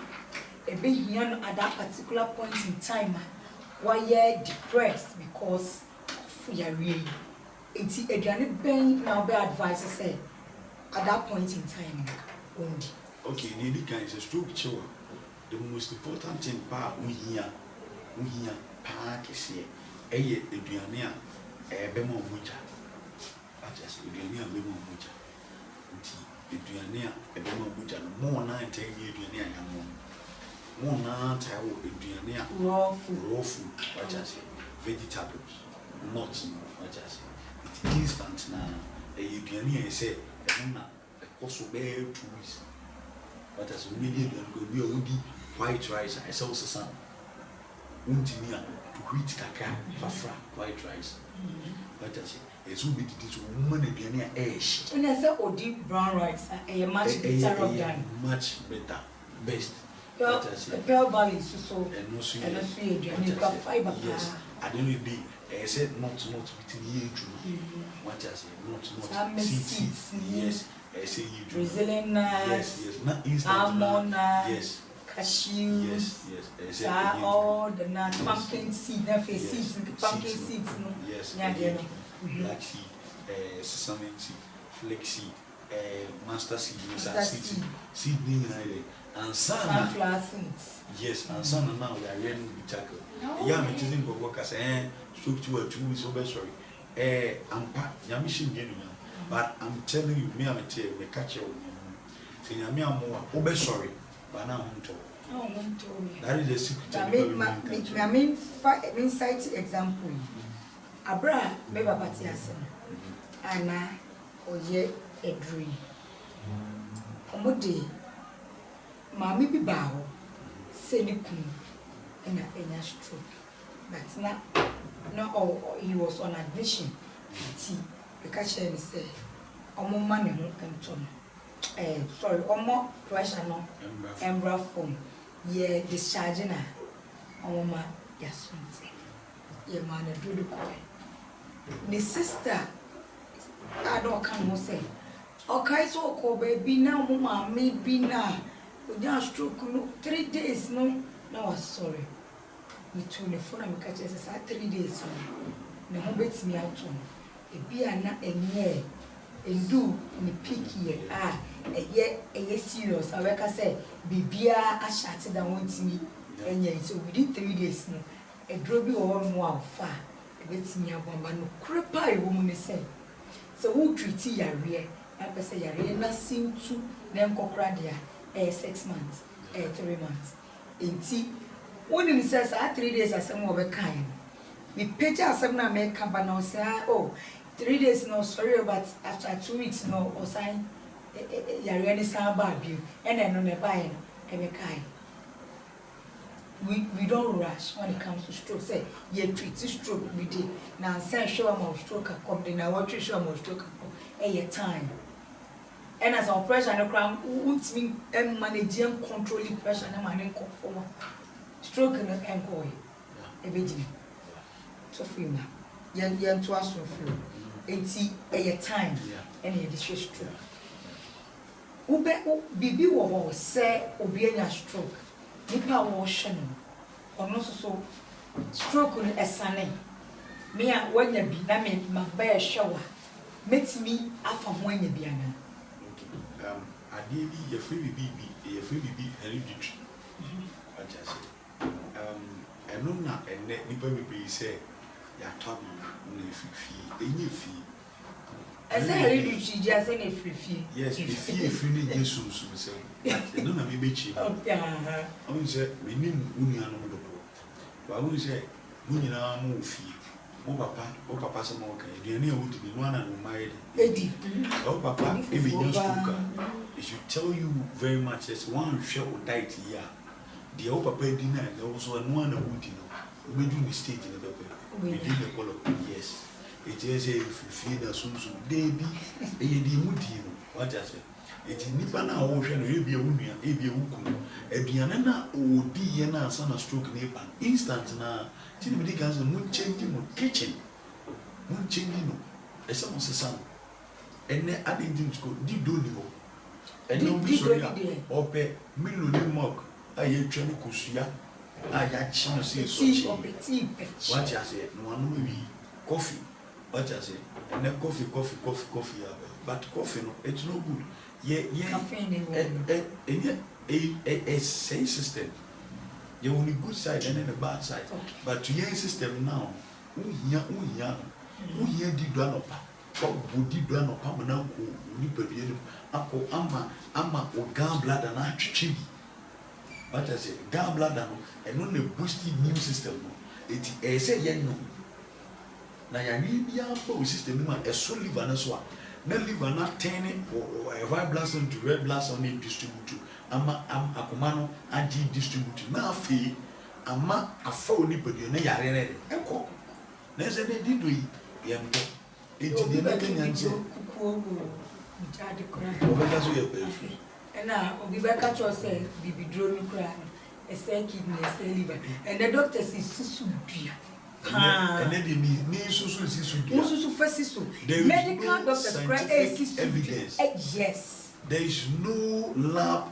a big young at that particular point in time. Why you're depressed because of your really. It's a Janet Ben now be advice say at that point in time. Only. Okay, Lady Can is a stroke chill. The most important thing part we hear park is here. A Duania, a Bemo Mucha. I just Duania Bemo Mucha. Duania, a Bemo Mucha, more 9 10 years Duania young one. More 9 Duania raw food, what I say, vegetables, nuts, what I say. It's instant now. A Duania say, also bear 2 weeks. But as we need to be a white rice, I saw some untimia to wheat kaka, fafra, white rice. But as it will be this woman again, ash. And I said, oh, deep brown rice, a much better than much better, best. A pearl valley, so and no sweet, and you got fiber. Yes, I don't be. I said not between you two. What I say, not seeds. Yes. I say you do. Brazilian nuts, yes, not instant. Almond nuts, yes. Cashews, yes. All the nuts, pumpkin seeds, seeds, pumpkin seeds, no. Yes, black seed, sesame seed, flax seed, master seed, seed being and sunflower seeds. Yes, and sun now we are ready to tackle. Yeah, I'm choosing for workers and spoke to a 2 weeks over. Sorry, I'm Yamishin Genuine. But I'm telling you, me I'm a tear, we catch you. Saying I'm more, sorry, but now I'm told. That is the secret. I mean, cite example. Abra, maybe about Yasin. Anna, or yet a dream. Omode, Mammy be bow, Senicum, and a stroke. But not all, he was on admission. The catcher say, Omo money and sorry, Omo pressure no, embra phone, ye discharging her, Oma, yes, ye man, do the coin. The sister, I don't come say, okay, so call baby now, Mama, maybe now, with your stroke, 3 days, no, sorry. Me too, the phone and catcher says, 3 days, no, no, bet me out on. Be a na enye endu ni picky a serious. I work say bibia a shot that wants me enye. So within 3 days no a drobi or more far a bit me a bomba no crepa woman say. So who treat ya rear? I say ya rear na seem to them cocradia 6 months 3 months. In tea when he says 3 days as some of a kind. We picture some na make company say oh 3 days no sorry but after 2 weeks no or sign yare any sound bad view and then on a buy no kai. We don't rush when it comes to stroke. Say ye treat stroke we did now say show am stroke come then I want to show am stroke come time. And as our pressure no crown won't mean manage and controlling pressure na man conform. Stroke no employ. Ebedi. So free na. Yan to us so free. Enti a time and a distress stroke. Ube bibi wo say obi anya stroke. Nipa wo hye no. Ono so stroke no esane. Me a wanya bi na me magba shower. Met me after when you be an ideally, your free be hereditary. What I say. And no, not a net nipper be say, ya told me, any fee. I say hereditary just any free fee. Yes, if you free Jesus, so I don't know, maybe cheap. I will say, we need Union. But I will say, Union move fee. Oh, papa, some more. The near would be one and married. Eddie. Oh, papa, if you just it should tell you very much as one shall die here. The old papa dinner, there was one would know. We do mistake in the paper. We did the color. Yes. It is a feed as soon as they be a demutino. What I say? It is Nipana ocean, maybe a woman, maybe a wuku. A Diana or Diana, son of stroke neighbor. Instant now. Timothy has a moon changing kitchen. Moon changing. A son son. And then adding things go, did do you? And no be sorry. Or pay million mock. I hear Johnny Kusia. I got chino say so. What I say, no one will be coffee. What I say, and then coffee. But coffee, no, it's no good. Yeah, a same system. You only good side and then the bad side. But to your system now, who here did done up. What did done up? I'm now Uncle Amma or gallbladder and archie. What I say, gallbladder and only boosted new system. It is a young. Now, you need a system, a soul liver and so on. No liver not turning or a white blood cell to red blood cell need distributor. I'm a commando and G distributor. Now, fee, I'm a phone nipple, you know, I echo. There's a did we, young. It's the American answer. And now, we back at yourself, be drone cry, a second kidney, a cell liver, and the doctor says, Susubia. And then the medical doctors evidence. Yes. There is no lab.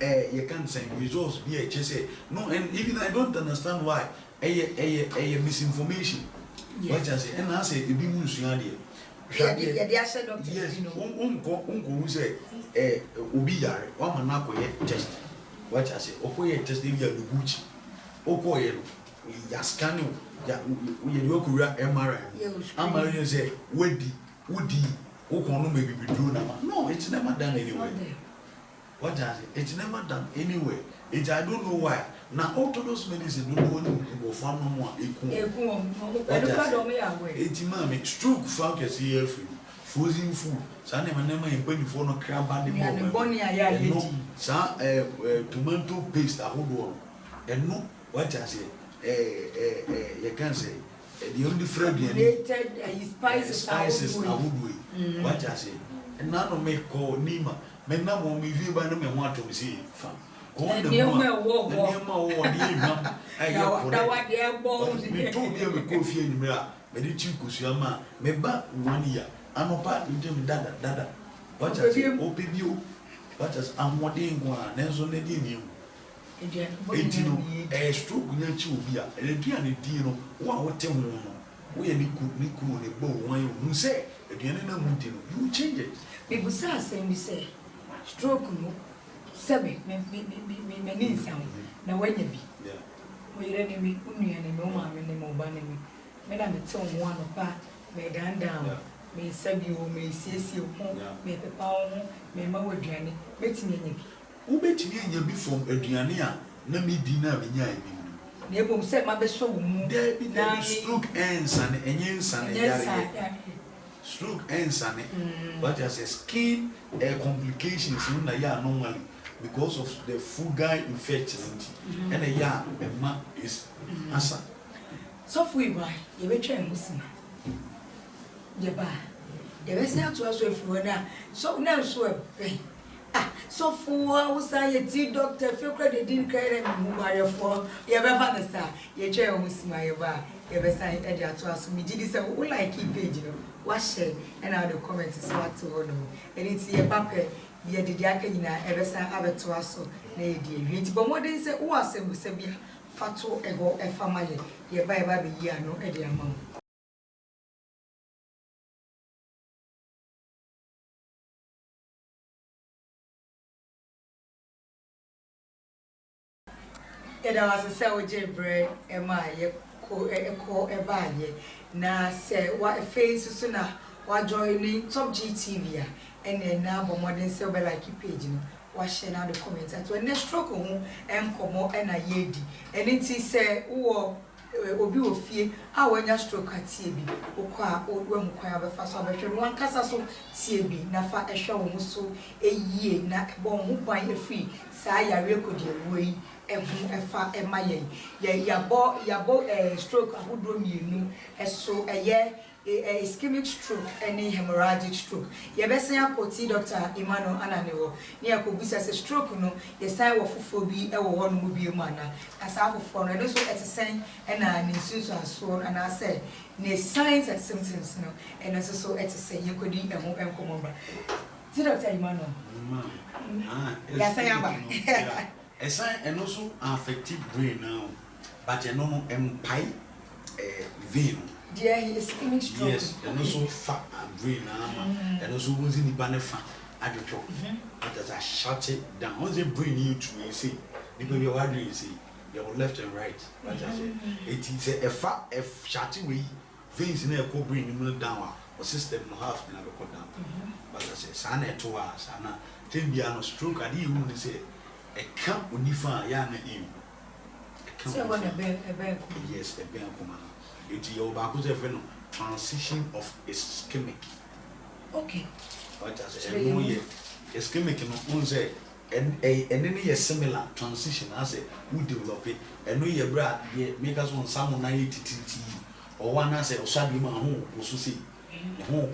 You can't say results. No, and even I don't understand why. A misinformation. What I say, and I say, it be musuadi. Yes, uncle say, Ubiyare, one manako test. What I say, Okoye test, you are the Gucci. Okoye, Yaskano. Yeah, we look at MRI. I'm say, Woody, who can maybe be doing no, it's never done anyway. What does it? It's never done anyway. It's I don't know why. Now, orthodox medicine don't go for no more. It's mammy, stroke focus here for frozen food. Some never in 24 no crab and bonny. Tomato paste, a whole one. And no, what I say. You can say the only friend spices are wood way. What I say, and none of me call Nima. Men now won't be viewed by no man want to see. Call the I told them a coffee in the mirror, but it's you, Kusiama, me back 1 year. I'm a part with them, Dada. What I say, open you. What as I'm wanting one, and so they didn't you. A stroke will be a Diana Dino, one would tell me. We are Niku and a bow, one who say, at the end of the you change it. People say, stroke, Sabi, me need some. Now, when you be, we ready me, and no mamma and no banning. Madame, it's on one of part, may down, may sub you, may see you home, may the power, may mow journey, makes me. Who bet me and you be from Adriania? No me dinner in your neighbor said my best soul. There be now stroke and son and yen son. Stroke and son, but as a skin complications in the year normally because of the fungal infection and a year a man is answer. So we buy, you may try listen. You buy. The best out to us if we are so now so so for society doctor feel credit didn't carry me who for you ever understand you try almost my bar you ever sign edit to us me did this who like keep page you know what share and how the comments is what to order and it's your papa the diaka you know ever sign have to us so na e but more than say who asem say be fatu ego e family ye buy ba be year no e dey amount There was a sandwich bread, Emma, ko ebaye na se wa face so na wa join top GTV and na bo modern se be like page no wa share na the comment at when stroke ho enkomo na yedi enti se wo obi ofie a wanya stroke atie bi okwa odwa mkwa be fa so abehwe wan kasa so tie bi na fa ehwe wo so eyie na bo ho ban efri saa yare kodi ewoi ehun efa emaye yabo stroke ahodo mienu eso eye ischemic stroke any hemorrhagic stroke ye besen akoti Dr. Emmanuel Ananewo ni akobisa se stroke no ye sai wo fofo bi e wo ho no bi mu ana asa fofo no so etesen na ni susu aso ana say ne signs and symptoms no and so etesen ye kodi ehun enkomo bra ti Dr. Emmanuel ya say aba Esa and also affected brain now, but you know empire vein. There is ischemic stroke. Yes, and also fat brain now, and also was in the banner fat at the top. But as I shut it down, once the brain you to see, because you're wondering, you see, your left and right. But I say, it is a fat, a shutting way, veins in a co brain you down, or system no half never cut down. But I say, Sana 2 hours, Sana, 10 beyond stroke, I didn't say. A camp when you find Yana in a so what a bear, yes, a bear command. It's your backwards transition of ischemic. Okay. What I say, no, yeah, ischemic and on say, and any similar transition as a who develop it, and no, your brad, make us on some 90 or one answer or Sadima home, also see the home.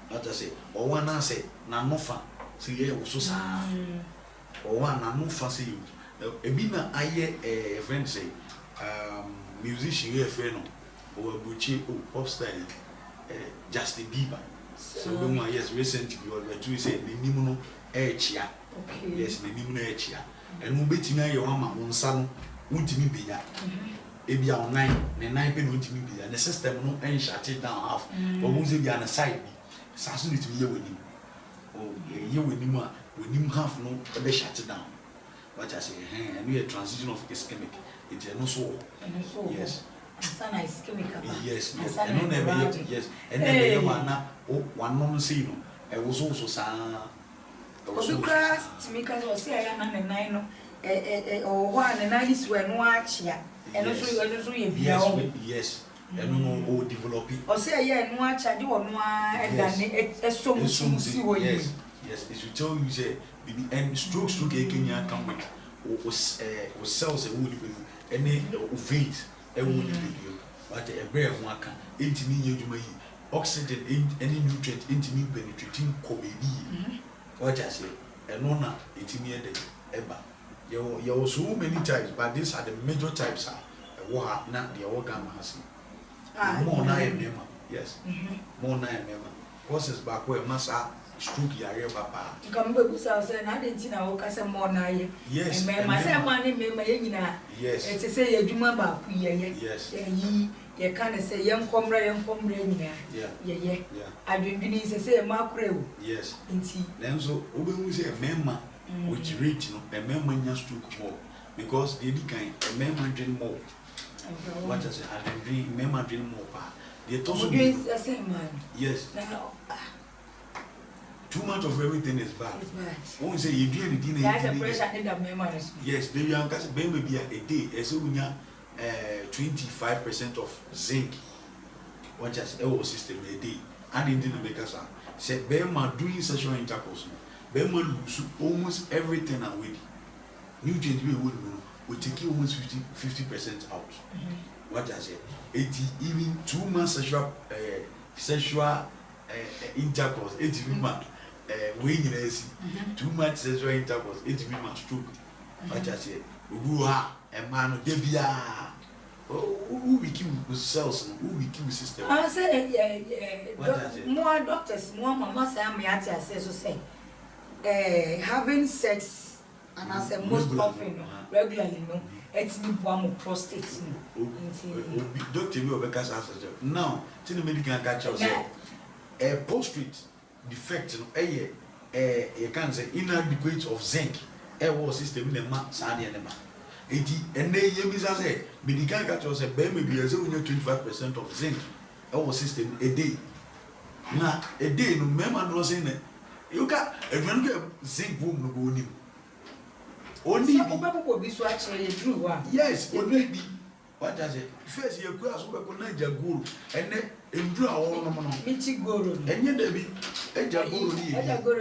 What I say, or one answer, Nanofa, see, yeah, also or one I move fancy you. Ebina aye a friend say musician here friend or Bucci or pop style Justin Bieber. So yes recently or two say the Nimuno Echia. Yes, the Nimuno Echia. And Mubetina your mama on son won't me be that. Ebia on 9, the 9 pen won't me be that. The system no and shut it down half. Or won't be on a side. Sassoon to be with him. Oh, you with him. When you have no, they shut it down. But I say, hey, and we a transition of ischemic. It's no so. Yes. Sana ischemic. Yes, yes. And no never yes. And then one non see no. I was also sa. Because to me, because I say I am an nine or 1 and 9 is when watch ya. And also you yes. And no all develop it. Or say yeah, no watch I do on one and then it's so much see what you. Yes, it should tell you say and stroke Kenya come with cells a wood with any veins a wood video, but a brave one can 80 million oxygen any nutrient into me penetrating baby. What I say, and nona 80 million ever. There were so many types, but these are the major types. What not the organ has more nine yes, more 9 member. Courses back where massa. Stroke yare papa. Come back say na dey tina wo kase mo na ye. Yes. Me ma say ma ni me ma ye nyina. Yes. E te say adwuma ba ku ye. Yes. Ye kan say ye nkomra nyina. Yeah. Ye. Adwendwini say ma kura wo. Yes. Nti. Then obehu say memma which rate no a memma nya stroke more because they be kind a memma drink more. What I say I drink memma drink more pa. They told me say man. Yes. Too much of everything is bad. It's bad. When you say you do anything, there's a pressure in the memories. Yes, baby, I'm going to be a day. As we have 25% of zinc. What just our system a day. And in the makers are say, Bema doing sexual intercourse. Bema lose almost everything away. Nutrient we take almost 50% out. What I say, 80 even 2 months sexual intercourse, 80 months. When you see 2 months sexual intercourse, 80 women stroke. What I say, a man of Debia. Who we kill with cells, who we kill with system. I say, more doctors, more mama say, I say, having sex, and I say, most often, regularly, no, it's me one prostate. Doctor, you have a cancer. Now, tell the medical catch us. A prostate defect, you can say inadequate of zinc, air system in the man, Sadi and the man. And then you miss say, medical catcher say, baby, be as 25% of zinc. Our system a day. Now, a day, no member was in it. You got a very zinc boom no go in. Only yes, only what does it? First, you go as well, Guru, and then in draw all no Michigoro, and yet there be a Jagoro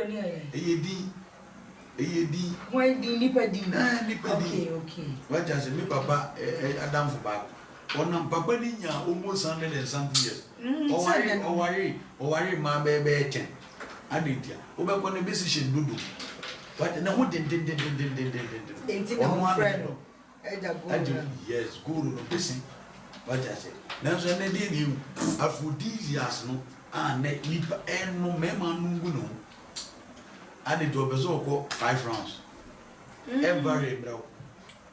near a why do Nipadi? Okay. What does it mean, Papa? Adam for back. On Papa Nina almost 100 and something years. Oh, worry, my baby. I did ya. Over on the business do. But no one did. Yes, good no busy. What I say. Now, so they did you aphrodisias no, and net nip and no mema no. I did to a 5 rounds. Every bro.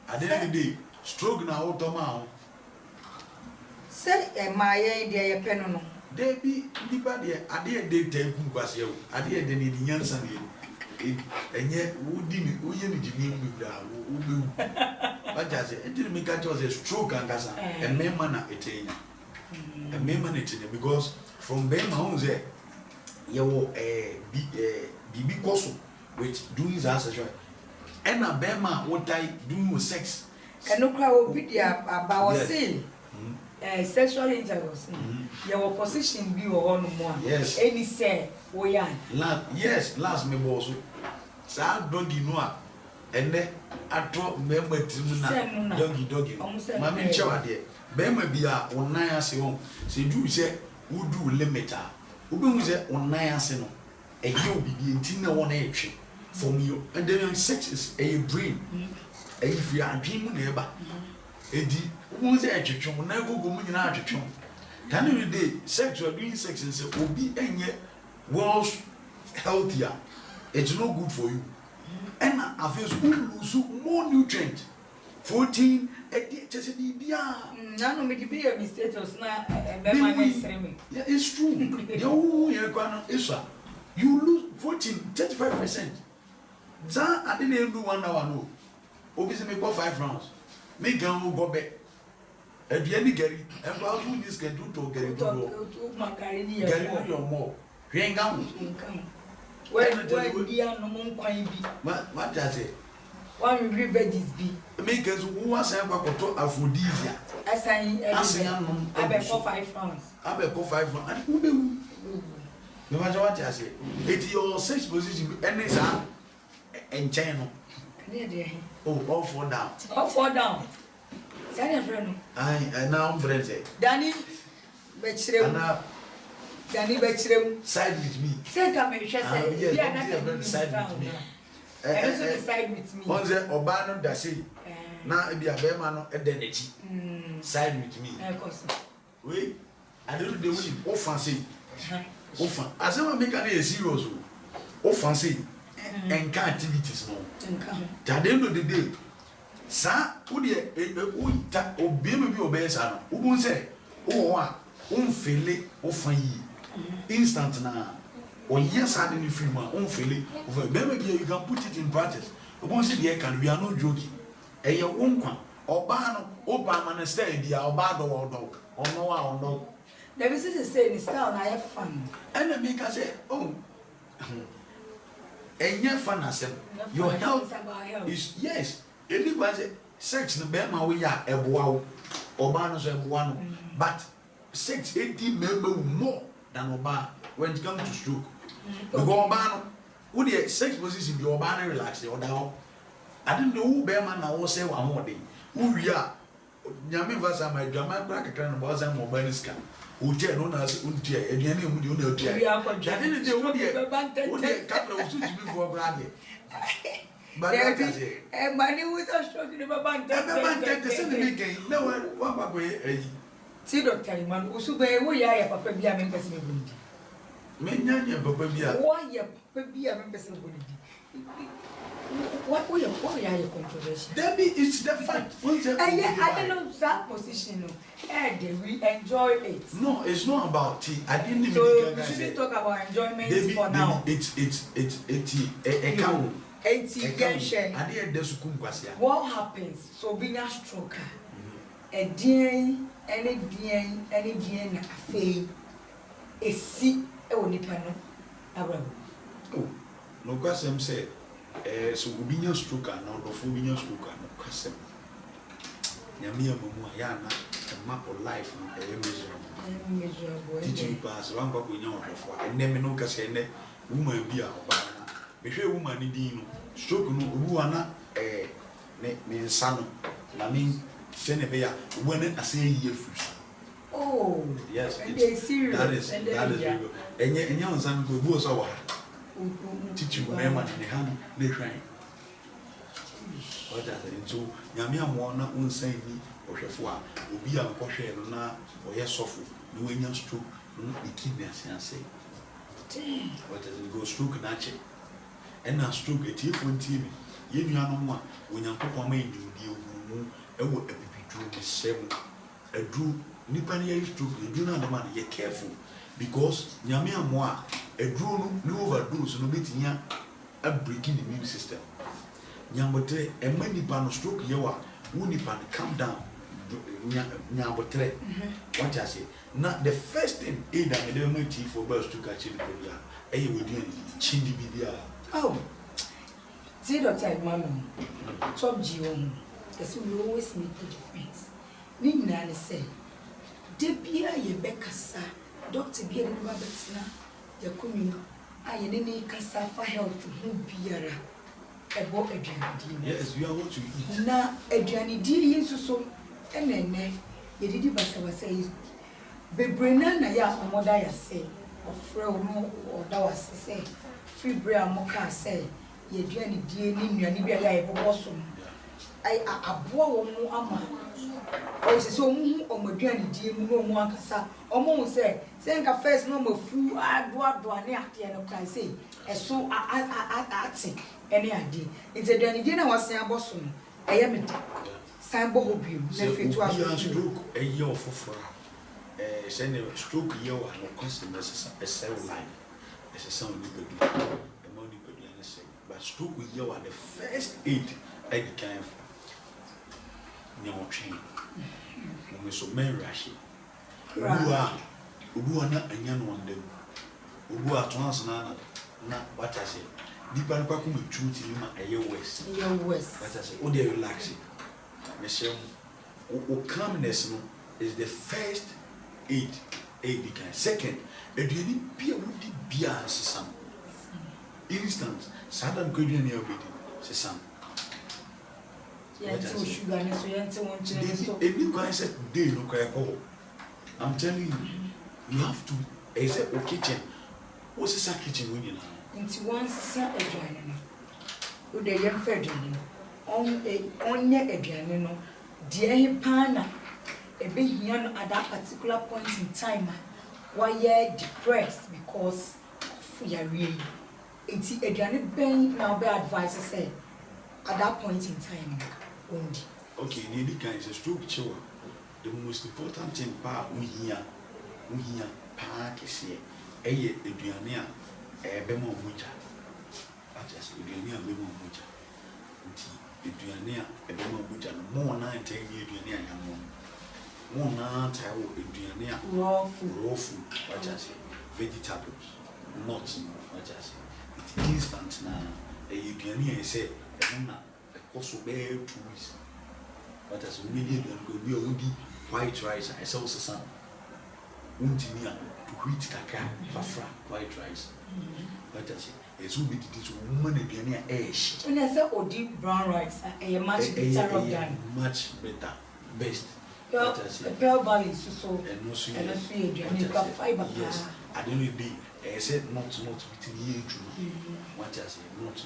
I didn't day stroke now tomorrow. Say, my idea, penno. They be nipa there. I did they take Kukas. I did they need Yansan. And yet, who didn't with that? But I said, it didn't make a stroke and gas and men man at it. And men man it because from Ben Homes, you will be Koso, which doing his answer. And a Bema, what I do with sex. And no crowd be about saying sexual intercourse. Your position be or more. Yes. Any say, oh, yeah. Yes, last me boss. Sa doggy noa. And then I drop member Timuna doggy. Mammy Chow there. Bema be a on Naya Sion. Say, do say, who do limiter? Who say on Naya Seno? A you be in Tina 1 age from you. And then sex is a brain. If you are dreaming neighbor, Eddie, who's a chum, never go in our chum. Can you day sex or doing sex and say, will be any worse healthier? It's no good for you. And I feel lose more nutrient. 14, none of me be a mistake or snap. Yeah, it's true. You lose 14, 35%. I didn't do 1 hour. No. Obviously, me go 5 rounds. Make them go back. At the end, Gary, and while you this can do to get it your more. Hang down. What does it? One veggies be. Make us who was ever to aphrodisia. As I bet for 5 rounds. I bet for 5 rounds. No matter what I say, it's your 6th position and it's and channel. Oh, all 4 down. All 4 down. I now friends. Danny Betchrem. Danny Betchrem. Side with me. Say, come and side with me. Side with me. On the Obano Dasi. Now it be a Bemano and then side with me. Wait, I don't do the way fancy. Often, as I make a serious fancy and activities. At the end of the day, sir, would you obey me obey, son? Who won't say, oh, feel it, instant now. Or yes, I didn't feel my own feeling. Maybe you can put it in practice. Once a year, we are not joking. A your own one, or ban, or ban, and stay, the albado or dog, or no, or no. The business is saying it's down, I have fun. And the maker say, oh, and your fun as your health is yes. Anybody sex in the Bema we are a wow or banos and one, but sex 80 member more than Oba when it comes to stroke. The go Obano, would the sex position be Obana relax or down? I didn't know who Bema now say one more day. Who we are. Yami Vasa, my drama bracket and was a mobile scan. Who tell on us, and the enemy would you know. I didn't do one couple of suits before Bradley. But and money was a stroke in the bank. No one way. See, Doctor, man, who so be we are Papa be a member. Many Papa be a why be a member. What will you controversy? Debbie, it's the fact. I don't know that position. And we enjoy it. No, it's not about tea. I didn't even so we shouldn't talk about enjoyment Debbie, for now. It's a cow. What happens? So being a stroke, a DNA, any DNA, a fame, a seat, a nipano. Oh, no question say. So we be stroke and not of being stroke and question. Yamia Mumu Yana, a map of life, a miserable. Teaching pass, one pop we know before, and never no cassene, woman be a banana. If a woman in stroke no Ruana, mean son, I mean, Senebea, when I say ye fruit. Oh, yes, it's serious. That is real. And yet, and young son go both our teaching women in the hand, they crying. What does it? So, Yamia Mona won't say me or Shafua, will be a kosher or yes, soft, no Indian stroke, no kidneys and say. What does it go stroke natural? And now stroke a tear for TV. You know, one when your papa made you deal, a would be seven. A drew Nipania stroke, you do not demand, you're careful because Yamia Moa, a drew no overdose, no meeting a breaking the immune system. Nyambotre, a many pan stroke yawa, Wunipan, calm down. Nyambotre, what I say. Now, the first thing, Ada, I don't want for birds to catch in the Korea. A would do Chindi Bidia. Oh, see, Dr. Mamma, Top Gion, as we always make a difference. Nina say, Debia ye bekasa, Dr. Bian Robertsna, Yakumi, I any cassa for help to whom Piera. About Adrian. Yes, we are what you eat. Now, Adrian, dear, so, and then, you did but I was saying, Bebrenana, ya, or what I say, or Fro, or Dawas say, free bread, mocha say, ye, Adrian, dear, Nibia, I was I bore more ama. Oh, so or my journey, dear, no one can say, almost say, send a first number fool, I do near the end of say, as so I say. Any idea? It's a journey dinner was saying Boston. I am it. Sambo Hobium, nephew to us. Stroke a year for send a stroke year and customers a cell line. As a sound you could do, a money could be say. But stroke year are the first aid I became no train. When so men rush it. Who are not a young one, them who are transnana, not what I say. Nipa nipa kuma truth in ma aye west. Your west. But I say, oh, they relax it. Michelle, calmness no is the first aid. Became second. And you need be a would be a system. Instance, Saddam could be near with system. Yeah, so sugar, so you want to. If you guys said they look like all, I'm telling you, you have to. Is it a kitchen? What's a kitchen when you know? Into one son Adrian. Would they young Ferdinand on your Adrian? Dear Pana, a big young at that particular point in time, why you're depressed because of your really. It's Adrian Ben now be advised say at that point in time only. Okay, the kind is a stroke chill. The most important thing part we hear park is here. Adriania. Bemo mucha. I just Udania Bemo mucha. Udania, Bemo mucha, more 9 10 years, more 9 time Udania, raw food, what I say, vegetables, nuts, what I say. It's instant now. A Udania say, a cost of 2 weeks. But as we need to be a woody white rice, I saw some. Untinia to wheat kaka, fafra, white rice. But I say, it's will be this woman again, ash. When I say Odi brown rice, a much better than much better, best. Pearl Valley, so and no sweet, and you got fiber. Yes, I don't need be. I said not between you two. What I say, not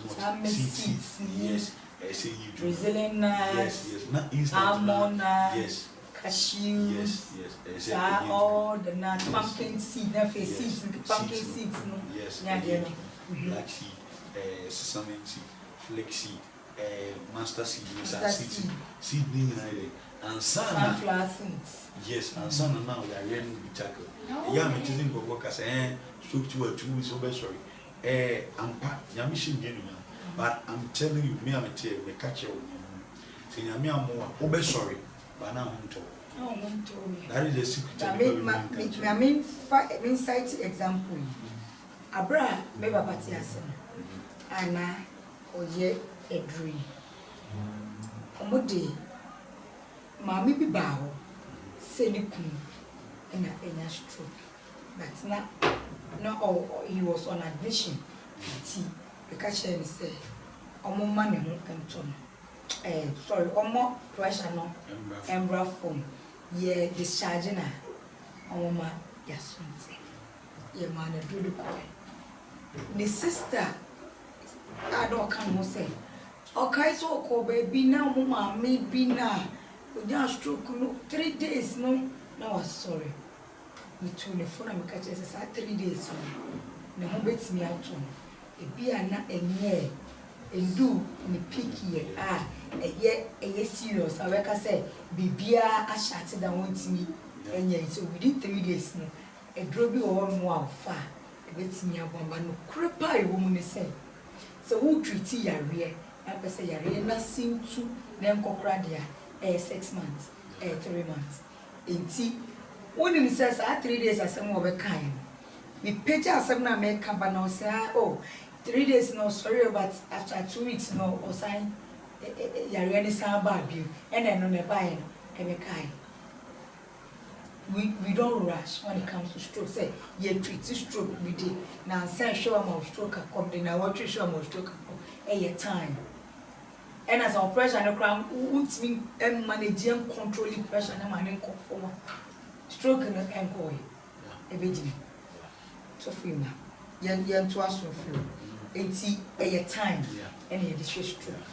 seeds. Yes, I say you do. Brazilian nuts, yes, not instant. Almond, yes. Cashews, yes, all the nuts, pumpkin seed, seeds, pumpkin seeds, yes, black seed, sesame seed, flax seed, master seed, seed and sunflower seeds. Yes, and sun now we are ready to tackle. Yeah, I'm teaching for workers, structure 2 weeks over, sorry. Ampa, Yamishin Genuine, But I'm telling you, me, I'm a tear, me catch you. See, I'm more, sorry, but now I'm told. That is the secret. I mean, cite example. Abra, maybe a party as Anna or ye a dream. Omode, Mammy be bow, say the queen, and a stroke. But not he was on admission. Because she said, Omo money won't come. Sorry, Omo pressure no, embra phone. Ye discharging her. Omo yes, ye man a do the cry. The sister, I don't come say. Okay, so call baby now, mama, maybe now. We just stroke no 3 days, no. No, I'm sorry. We told the phone and catch us 3 days. No, who bets me out on. A beer not a year. And do me picky, a year serious. I like I say, be beer, I shattered and wants me. And yet, so within 3 days, no. A droppy or more far. A bets me out one, but no crepy woman is saying. So who treat ya rear? I say ya rear, nothing to them cocradia, 6 months, 3 months. In tea, when he says, 3 days, I say more of a kind. We page us some make company or say, oh, 3 days, no, sorry, but after 2 weeks, no, or sign, ya rear is about you, and then on a buying, every kind. We don't rush when it comes to stroke. Say, ye treat stroke we did. Now, say, show them our stroke a come, then I want to show them our stroke a come. Time. And as our pressure and the crown, won't mean managing controlling pressure and managing conform. Stroke and the employee. A virgin. So, Frima, young to us from flow. 80 a time, and a distress stroke.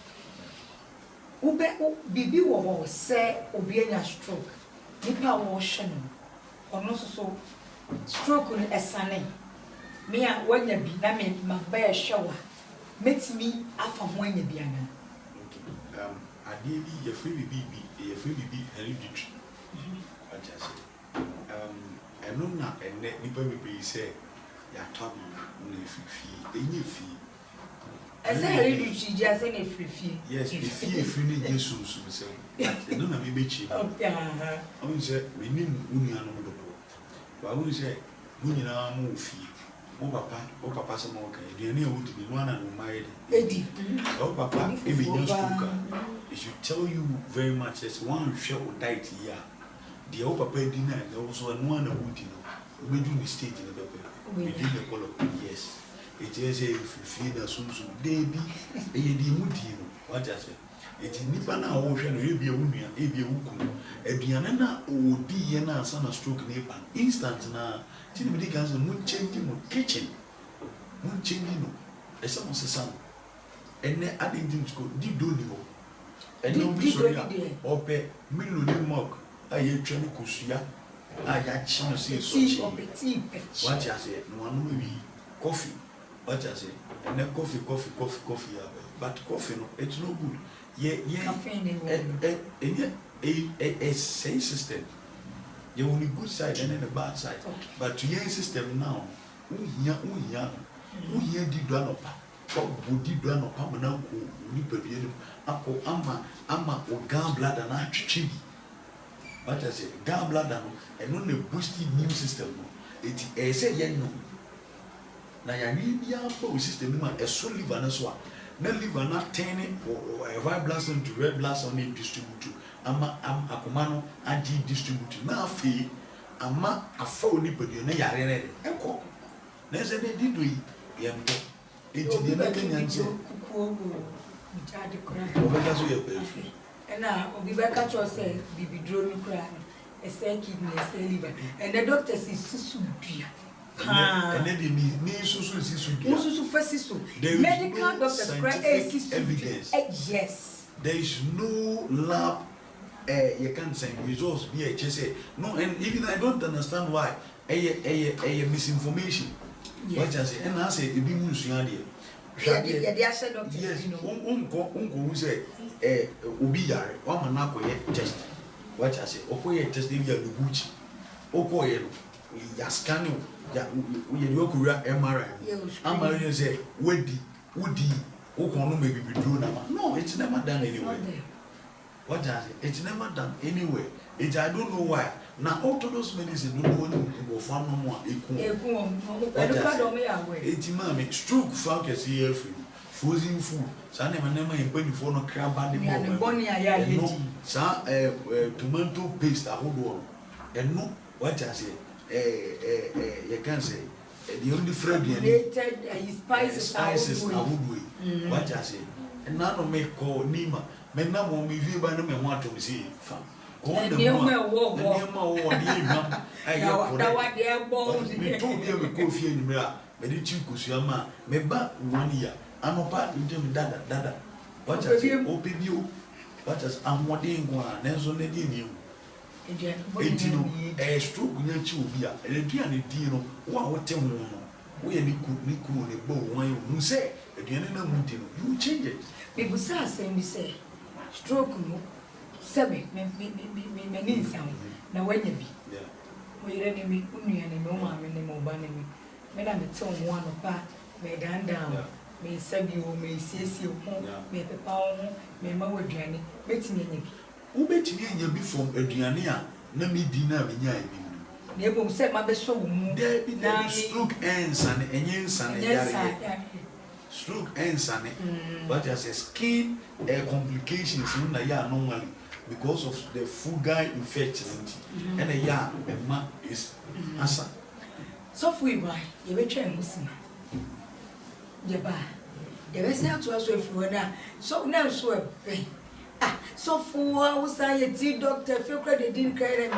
Ube, Bibi was say, obeying stroke. Nipa washing or not so stroke on a sunny. Me and when you be, I mean, my bear shower makes me after when you be. I did a free baby, hereditary. What I say. I know not, and let me be say, ya told me, fee. I say, hereditary just any free fee. Yes, if you free, Jesus, but no, I may be cheap. I will say, we need Union. But I will say, Union are more fee. Oh, papa, some more. The only would be one and married. Eddie, oh, papa, if you it should tell you very much as one shall die here. The old papa dinner, there was one would know. We do mistake in the paper. We did the color. Yes. It is a free soon, baby. A moody. What I say? It is Nipana ocean, maybe a woman, a wuku. A Diana or Diana, son of stroke neighbor. Instant now, Timothy Gans the moon changing kitchen. Moon changing, as some was a son. And then adding things go, did do you? And no be sorry, or pay million mock. I hear Channel Kusia. I got chance to see what I say, no one will be coffee. What I say, and then coffee. But coffee, no, it's no good. Yeah, a same system. You only good side and then the bad side. But to your system now, who here did run up, who did run up, now who ama or gallbladder and I chibi. But I say, gallbladder and only boosted immune system. It is a no. Now, you need a system, a soul liver and so on. Then liver not turning or a white blood cell to red blood cell name distributor. A commando anti distributor. Now, fee, a ma a phone nipple, and a yard. Echo. There's a did we, young. It's the American answer. And now, we back at your say, be drone cry, a say kidney, a say liver, and the doctor says, Susu. And then they need medical doctors evidence. Yes. There is no lab. You can't say results. No, and even I don't understand why. A misinformation. What I say, and I say, it be Musuadi. Yes, Uncle say, Ubiyari, one manako test. What I say, Okoye test, if you are the Gucci. Okoye, Yaskano. Yeah, we do MRI. MRI say, Woody, maybe be drawn. No, it's never done anywhere. What does it? It's never done anywhere. It's I don't know why. Now orthodox medicine don't go for no more. It's mommy stroke focus here free. Frozen food. Some never in penny for no crab and tomato paste a whole one. And no, what I say, you can say the only friend spices are wood way. What I say, and none of me call Nima. Men now won't be viewed by no man want to see. Call the I'm dada. What I say, open you. What as I'm what in one, and so they knew. A stroke near Chubia, and a piano dino, what tell me. We any cool a bow when you say, again, you change it. People say, stroke no, seven, me sound. Now when you be, we ready me, and no mamma, and no banning me. Madame, it's on one of that, may down. May send you, may see you home, may the power, may mow journey, bet me. Who bet me and you be from Adriania, no me dinner behind me. They won't set my best show. There be now stroke ends and ends and stroke ends and but as a skin complications in the year normally because of the fungal infection and a year a man is answer. So we buy, you will try Muslim. You buy. The rest to us with Rona. So now so a pain. So for society doctor, if you credit didn't carry me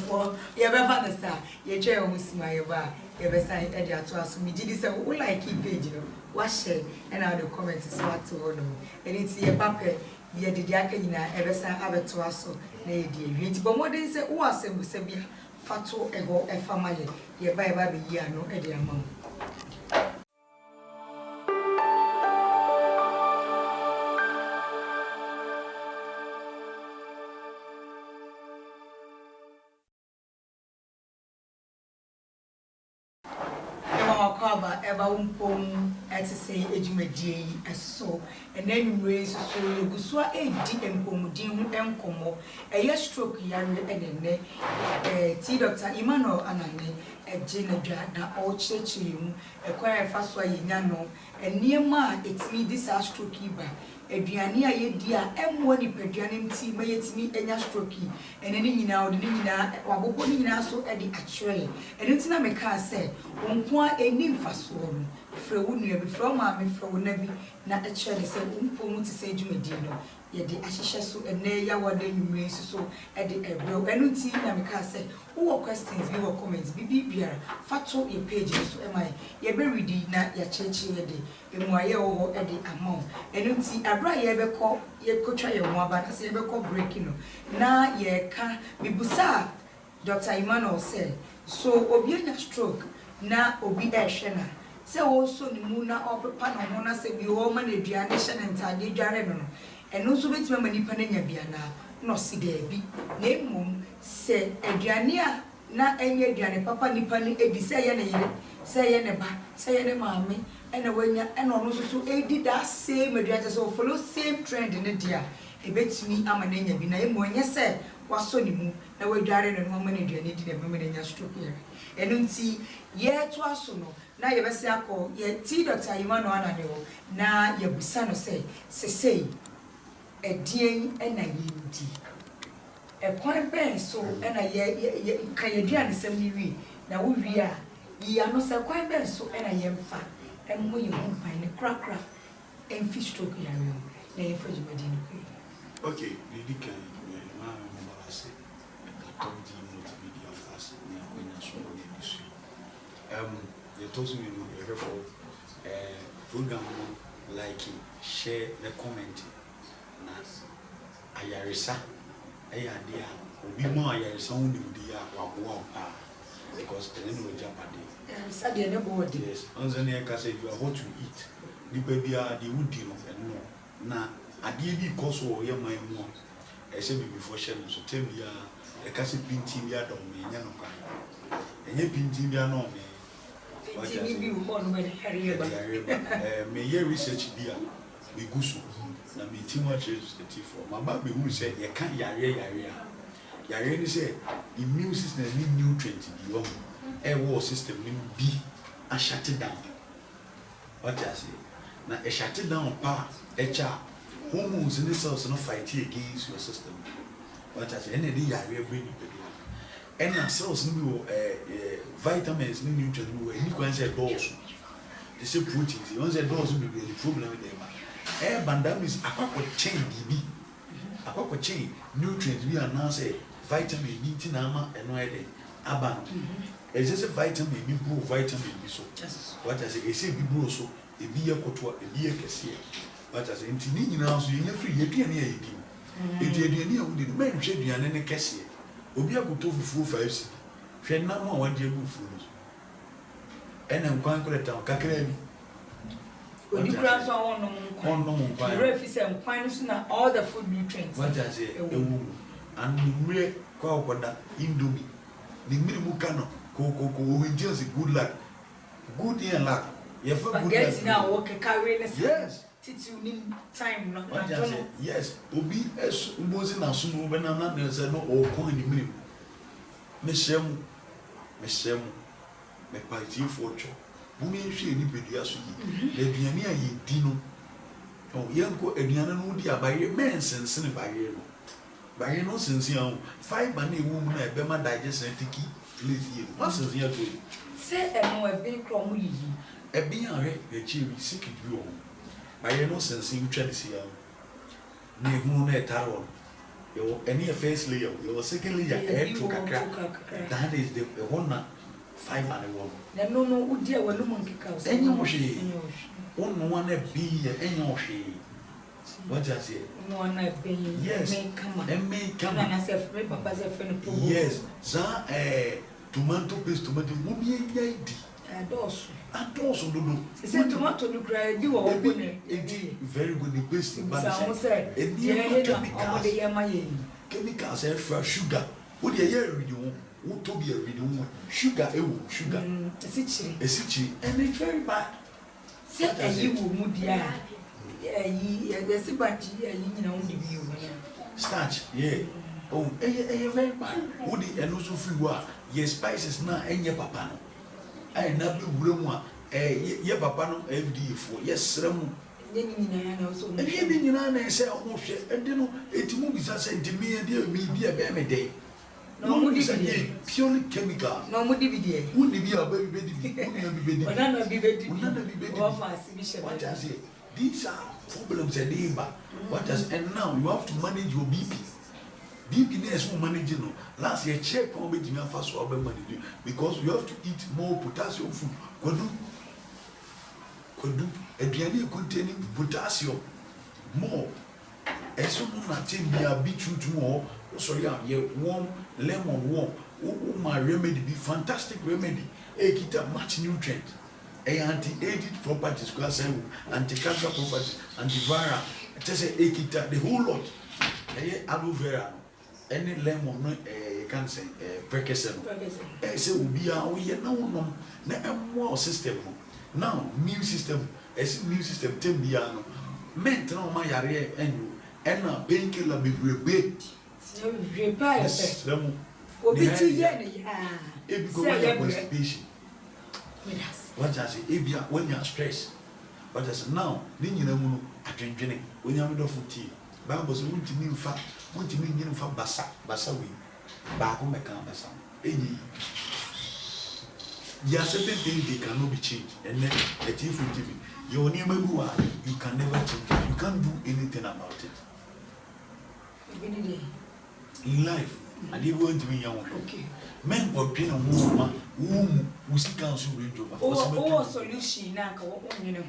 for you ever understand. You try almost my bar. You ever sign Eddie to us. Me did this all like keep page, you know. Wash it and now the comments is what to order. And it's your papa. The Diakina ever sign Abbott to us. Nay, dear. But what they say, who are Sebia Fatu ego a family. You buy baby year no Eddie among. Wonpom Te Sen ejumadi eso enen raise so yegusua edi empomudin hu enkomo eye stroke yare enene ti Dr. Emmanuel Anane ejenadwa na o chechiri mu ekwan fa so ayenya no eniema etimi this stroke iba aduane a yedi a emmo ni paduane mti mayetimi enya stroke enene nyina odi nyina wabobo nyina so edi akire eni tina meka se wonko a eni mfaso no frewu nua bi from ma me frewu na bi na akire se Wonpom Te Sen djumadi no yedi ahihye so ene ya wada nwumre so edi ebro enu ti na meka se wo questions bi wo comments bi biara fato your page so am I ye be ready na ya cheche yedi emu aye wo edi amount enu ti abra ye be ko ye kotwa ye ho aba na se ye be ko breaking no na ye ka bibusa Dr. Emmanuel said so obi anya stroke na obi ehwe na se wo so ni mu na opepa no ho na se bi wo ma na aduane hye na ntade dware no eno so betima manipa na nya bia na no si de bi na emum se aduane a na enye aduane papa nipa ni edi se ye ne yere se ye ne ba se ye ne maame ena wanya ena ono so edi that same aduane so follow same trend ne dia ebetimi ama na nya bi na emu onye se waso ni mu na wadware no ma na aduane di na mama na nya stroke here eno nti ye to aso no na ye bese akọ ye ti Dr. Emmanuel Anane wo na ye busa no se sesei edien ena yindi ekwan ben so ena ye kan ye duane sem ni wi na wo wi a yi ano se kwan ben so ena ye mfa emmo ye hu pan ne krakra emfi stroke ya wi na ye fa djumadi no okay the can ma mo say the top team multimedia fast na kwenya so go this they told me no for program like share the comment na ayaresa ayade a obi mo ayaresa won dem dia waboa pa because they know Japan ayaresa dey no body yes once na ka say you are what you eat ni pa bia dey would no na ade bi cause o ye man mu e say before share so tell me ya e ka say pinti bia don me nya no kwa enye pinti bia no me TV bi wo no me hare ba me ye research bia we go so. Na me team watch the for. My baby who said you can't yare. Yare say immune system need nutrients in the air war system need be and shut it down. What I say? Now a shut it down power, HR, hormones in the cells not fight against your system. What I say? Any day yare bring you. And our cells need vitamins, need nutrients, you can say dose. They say proteins, you want to say dose will be the problem with them. Air bandam is a chain BB. A chain nutrients we are now say vitamin B tinama and no idea. Aban. It's just a vitamin B bro, vitamin B so. What I say B bro so a be a cotua, a be a cassia. What I say in Tini now so you free a piano. It did near with the men shed you and any cassia. Obia go to full 5. She had no more 1 year good food. And I'm going to let down Kakremi. When you grab on no more, all the food nutrients. What I say, a woman, and we call Indomie. The minimum cano, Coco, we just good luck. Good year luck. You have a good now, work a carrying. Yes, you need time. What I say, yes, Obi as was in our soon when I'm not there, no, or calling the minimum. Miss Shem, me party fortune. Women she anybody else. The Diania ye dino. Oh, young go Ediana no dear by your men sense by you. By no sense young 5 money woman I bema digest and tiki please you. What's the year to say a more big crommy. A being a cheery sick you. By no sense you try to see her. Near whom a tower. Your any face layer, your secondly a head to crack. That is the one. 5 money woman. Then no, dear, well, monkey cows. And you she. One be any she. What I say? One be yes, and may come and I said, Papa's a friend. Yes, sir, tomato paste, tomato, would be a lady. And also, do say tomato, you cry, you are very good. The paste, but I said, chemicals and fresh sugar. Would you hear you? Would to be a reading sugar, sugar, a city, and it's very bad. Say, you will move ya. There's a bunch, you know, the view. Starch, yeah. Oh, very bad. Would it and also free war? Yes, spices now, and your papa. I never would want a papa FD for yes, Ram. Then you know, I say, almost, and you know, it movies are sent to me, and dear me be a baby day. No, purely chemical. No more DVD. Wouldn't be a baby. What I say? These are problems a day back. What does and now you have to manage your BP. BP is managing. Last year, check on with me first or money because you have to eat more potassium food. Could do a DNA containing potassium more. As soon as I take me a beetroot more. Sorry, warm lemon warm. My remedy be fantastic remedy. A kita much nutrient. A anti-aging properties, anti-cancer properties, antiviral. Just a kita the whole lot. Aloe vera, any lemon no cancer, precassin. Say will be our we now more system. Now new system, as new system 10 biano. Mental my area and now painkiller be rebate. Yes, what I say, when you are stressed, but as now, then you know, I drink when you have enough tea. Bambos want to mean fat, want to mean you for Bassawi, Bakum Bassa. There are certain things they cannot be changed, and then a thief will give you. Your name, you can never change it, you can't do anything about it. In life, and they won't be young. Okay. Men were being a woman who see council radio. Oh, solution now.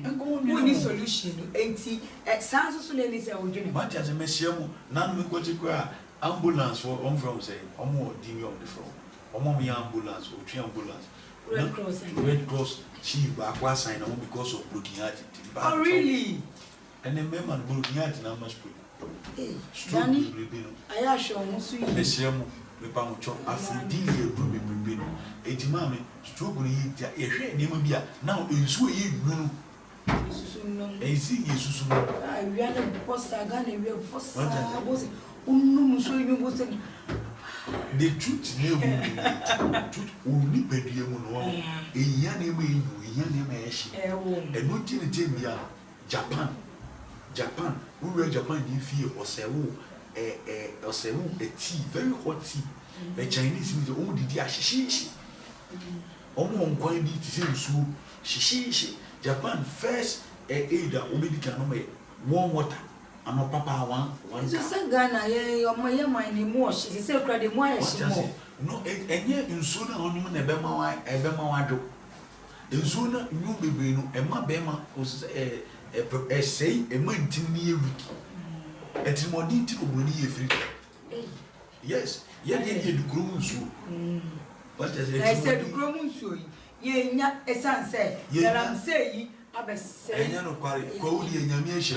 Only solution. 80 sounds so late. But as a messiah, none will go to cry. Ambulance for from say, or more demon on the floor. Or more ambulance or 3 ambulance. Red Cross, chief, aqua sign on because of broken hearted. Oh, really? And the member broken hearted, I must put. Danny, I assure you, Monsieur, the Pamucho, a Fudilia will be prepared. A timami, struggling, a name now in Sweden. Easy, Jesus. I read a post, I got a real post. I was unum wasn't. The truth, truth only bedroom, a young name, and what did it Japan, who read Japan, you feel or say, a tea, very hot tea. The Chinese is the only dish. Almost quite need to say so. She, Japan first aid that only can make warm water. And no papa one. So Ghana, your mind more. She said, "Cry the more." No, and yet in sooner on you, Ebema, in sooner, you be no, and my Bema was a say a mountain near week. It's more detail when you free. Yes, yet the grown so. But as I said, grown so, ye, not a son say, that I'm saying. And you know, Cody and Yamish,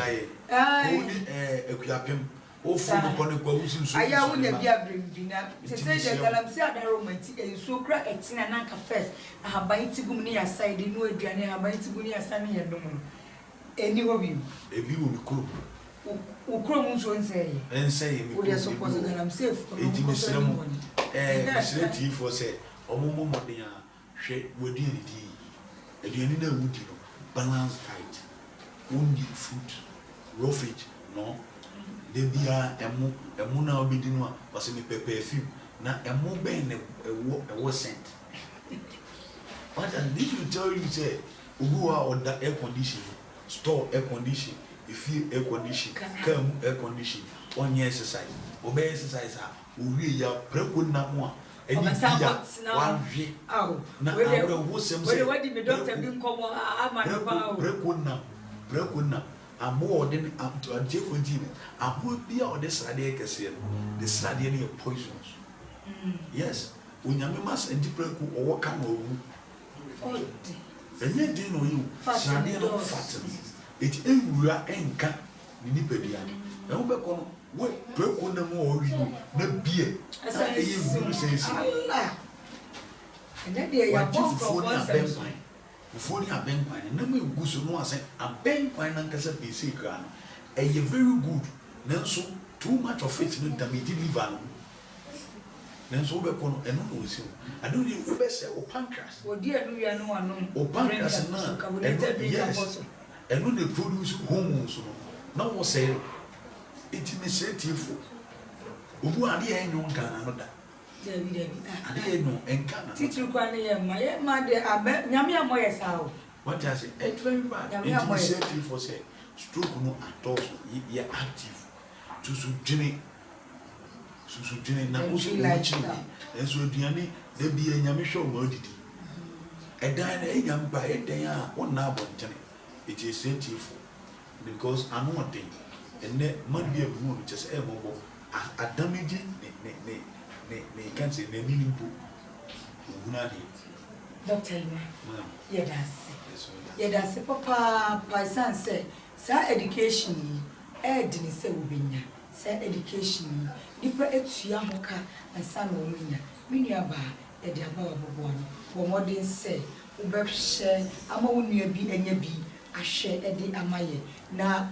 Equiapim, or from the Quaus. I wouldn't be a bring to say that I'm sad romantic and so cry at Sinanaka first. I have been to Gunia side in no Johnny, I have been to Gunia Sunny and Domo. Any of you, if you will cook, who crumbs won't say, and say, we are supposing that I'm safe for 80 ceremony. And for say, or Momo, shade would you need a wood. Balanced diet, won't eat fruit, raw fish, no. They be a mona obedient was in a perfume. Now a more bang a was sent. But and this will tell you, say, who are on the air condition, store air condition, if you air condition, come air condition, 1 year exercise, obey exercise, who really are prequel not more. And it's now oh, what did the doctor be called? Breakuna, I'm more than up to a different team. I would be on this idea, the study of poisons. Yes, when you must and deep or what kind of and yet, do know you, fatten. It ain't we are ain't cut, Nipedia. And we call what broke on the more you, no beer. As I say, and that day, I bought before you have been fine, and then we go so no, I said, I'm paying fine and Casa PC ground. And you're very good, then so too much of it in the medieval. Then so we're going to know with you. I don't even know best or pancreas. Oh, dear, we are no one, or pancreas, yes. And when they produce hormones, no one say. Intimacy who are the annual Canada. I didn't know and Canada. Teacher Granny, my mother, I bet Yamia Moyes how. What I say, it's very bad. Intimacy for say, stroke no at all, ye active. To Jenny, now, and so Diani, there be a Yamisho modity. A dine a young by a day, one now, it is sensitive because I'm not thing. And that might be a room which is able a damaging, they can't say the meaningful. Doctor, yes, Papa, my son said, Sir education, didn't say Ubinia, Sir education, deeper Yamoka and San Omina, Miniaba, a diababa one, for more than say, Ubeb share, Amonia be and ye be, I share Eddie Amaye. Now,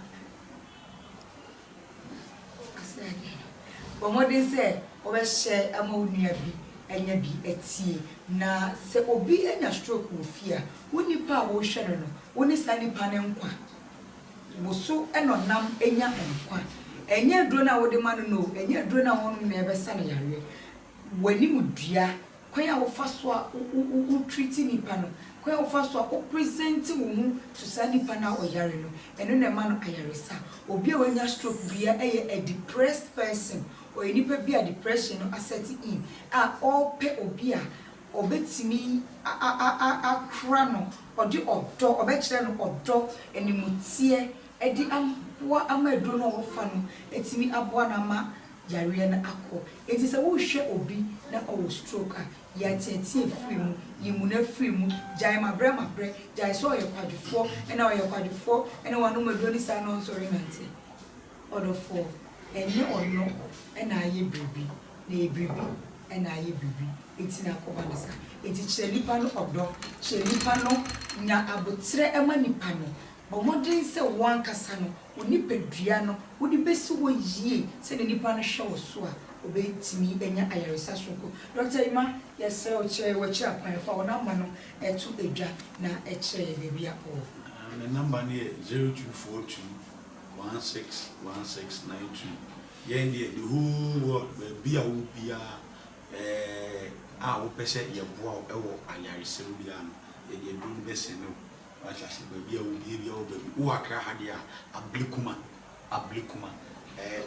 but what they say, over share ammonia be and ye be at sea. Now, say, obi and a stroke will fear. When you power shadow, when you sunny pan and quan. Was so and on nam and ya and quan. And yet, drona would the man know, and yet, drona won't never sunny area. When you would dear, quite our first one who treating me panel. Quite first one presenting to sunny panel or yarino, and then a man ayarisa. Or be when your stroke be a depressed person, or any be a depression or setting in. All pay or beer, or bet me a crano, or the door, or bet or dog, and you would see Eddie what am I don't know fun, it's me up one ama. Yariana Ako. It is a wish or be na old stroker. Yet, film, you muna film, Jaima Brema break, Jai saw your party 4, and now your party 4, and one number 20 sign on sorry, Nancy. Order 4, and you or no, and I ye baby, nay baby, and I ye baby. It's in a cobanasa. It is Chelipano or dog, Chelipano, na abutre a money panel. but modern say one kasano oni pedua no wodi besi wo yie se ne nipa no hwe wo so a obetimi enya ayaresa soko Dr. Ima yes o che wo che akwan fa wo na ma no etu edwa na eche bebi a o the number near 0242161692 yendi the whole world be a wo bia wo pese ye boa ewo ayaresa bia no ye dun bese no wa chase bia wo bia wo baby wo akra hade a ablikuma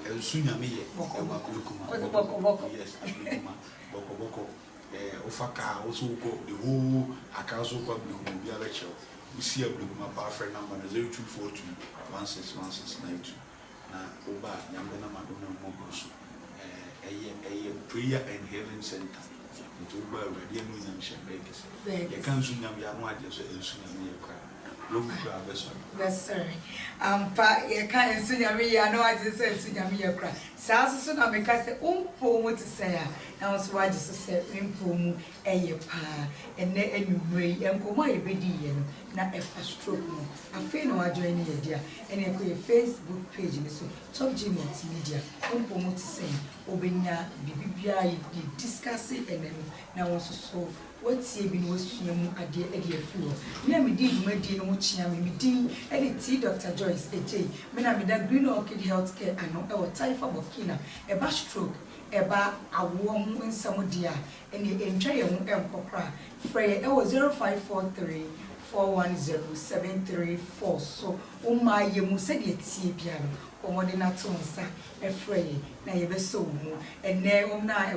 ensunyame ye ablikuma yes ablikuma boko ofaka also go the whole akaso kwa ablikuma bia lecture we see ablikuma pa friend number 0242161692 na oba nyambe na madonna mo boso eye prayer and healing center to oba ready no nyam shebekes ye kan sunyam ya no ade so ensunyame ye kwa yes sir pa ye kan ensunyame ya no ade so ensunyame ye kwa saa so na me ka se Wonpom Te Sen a na so waje so se Wonpom eye pa enne enumrei enkomo ye bedi ye no na efa stroke no afi na wajo ene ye dia ene ko ye Facebook page ni so Top G Multimedia Wonpom Te Sen obenya bibibia ye discuss ene na won so what's ye been was mu ade ade afi ho na me di dwumadi no chia me din edit Dr. Joyce AJ me na me da Green Orchid Healthcare ano e wo Taifa Burkina e ba stroke e ba awo mu nsam dia ene entwa ye mu enkokra frey e wo 0543 410-734 so umma ye mu se de tie bia no omode na to nsa efrey na ye be so mu enne na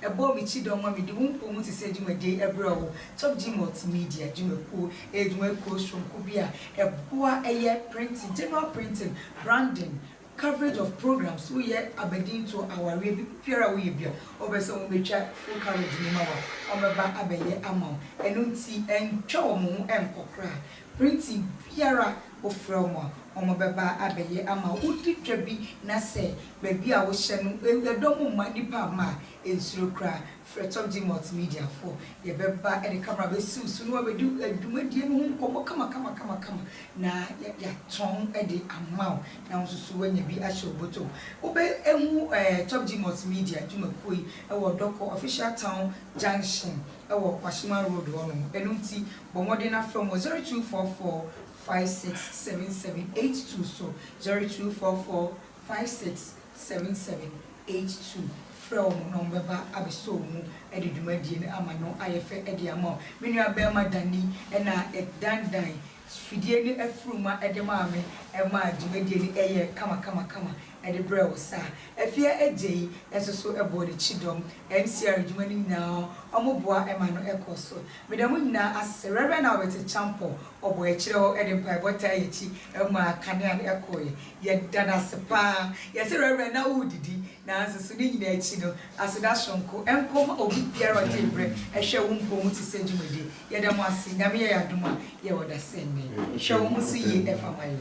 ebo mi chidom ma mi di Wonpom Te Sen dwumade ebrewo Top G Multimedia dwumako edwumako sonko bia ebo eye printing general printing branding coverage of programs we are abedin to our pure we bia obeso mo betwa full coverage ni ma wa omeba abeye amount enunti entwa omo enkokra printing biara ofroma omobeba abeye ama utitwa bi na se baby a wo hye no edomo ma nipa ma ensuro kra Top G Multimedia for ye beba e camera be su no abedu adwumadie no nkomo kama na ya ton e de amount na nsusu wanya bi ahye oboto obe ehu Top G Multimedia dwumakoi e wo doko official town junction e wo Kwashima road ono enunti bomode na from 0244 567782 so 0244567782 from nombeba abeso mu edidumadi ne amano ayefe edi ama menu abema dani na dandan fidie ni afruma edema ame ema dumadi ni eye kama ede brew sa afia ejei esoso ebo de chidom MCR dumani na omoboa ema no ekoso medamu nyina aserere na obete champo obo ekire ede mpa bota echi ema kanea na ekoye ye dana sepa ye serere na udidi na asoso ni nyina echi no aseda shonko enkom obi biara de bre ehwe Wonpom Te Sen dumadi ye demo ase nyame ye aduma ye woda senne hwe wo musu yi efamayo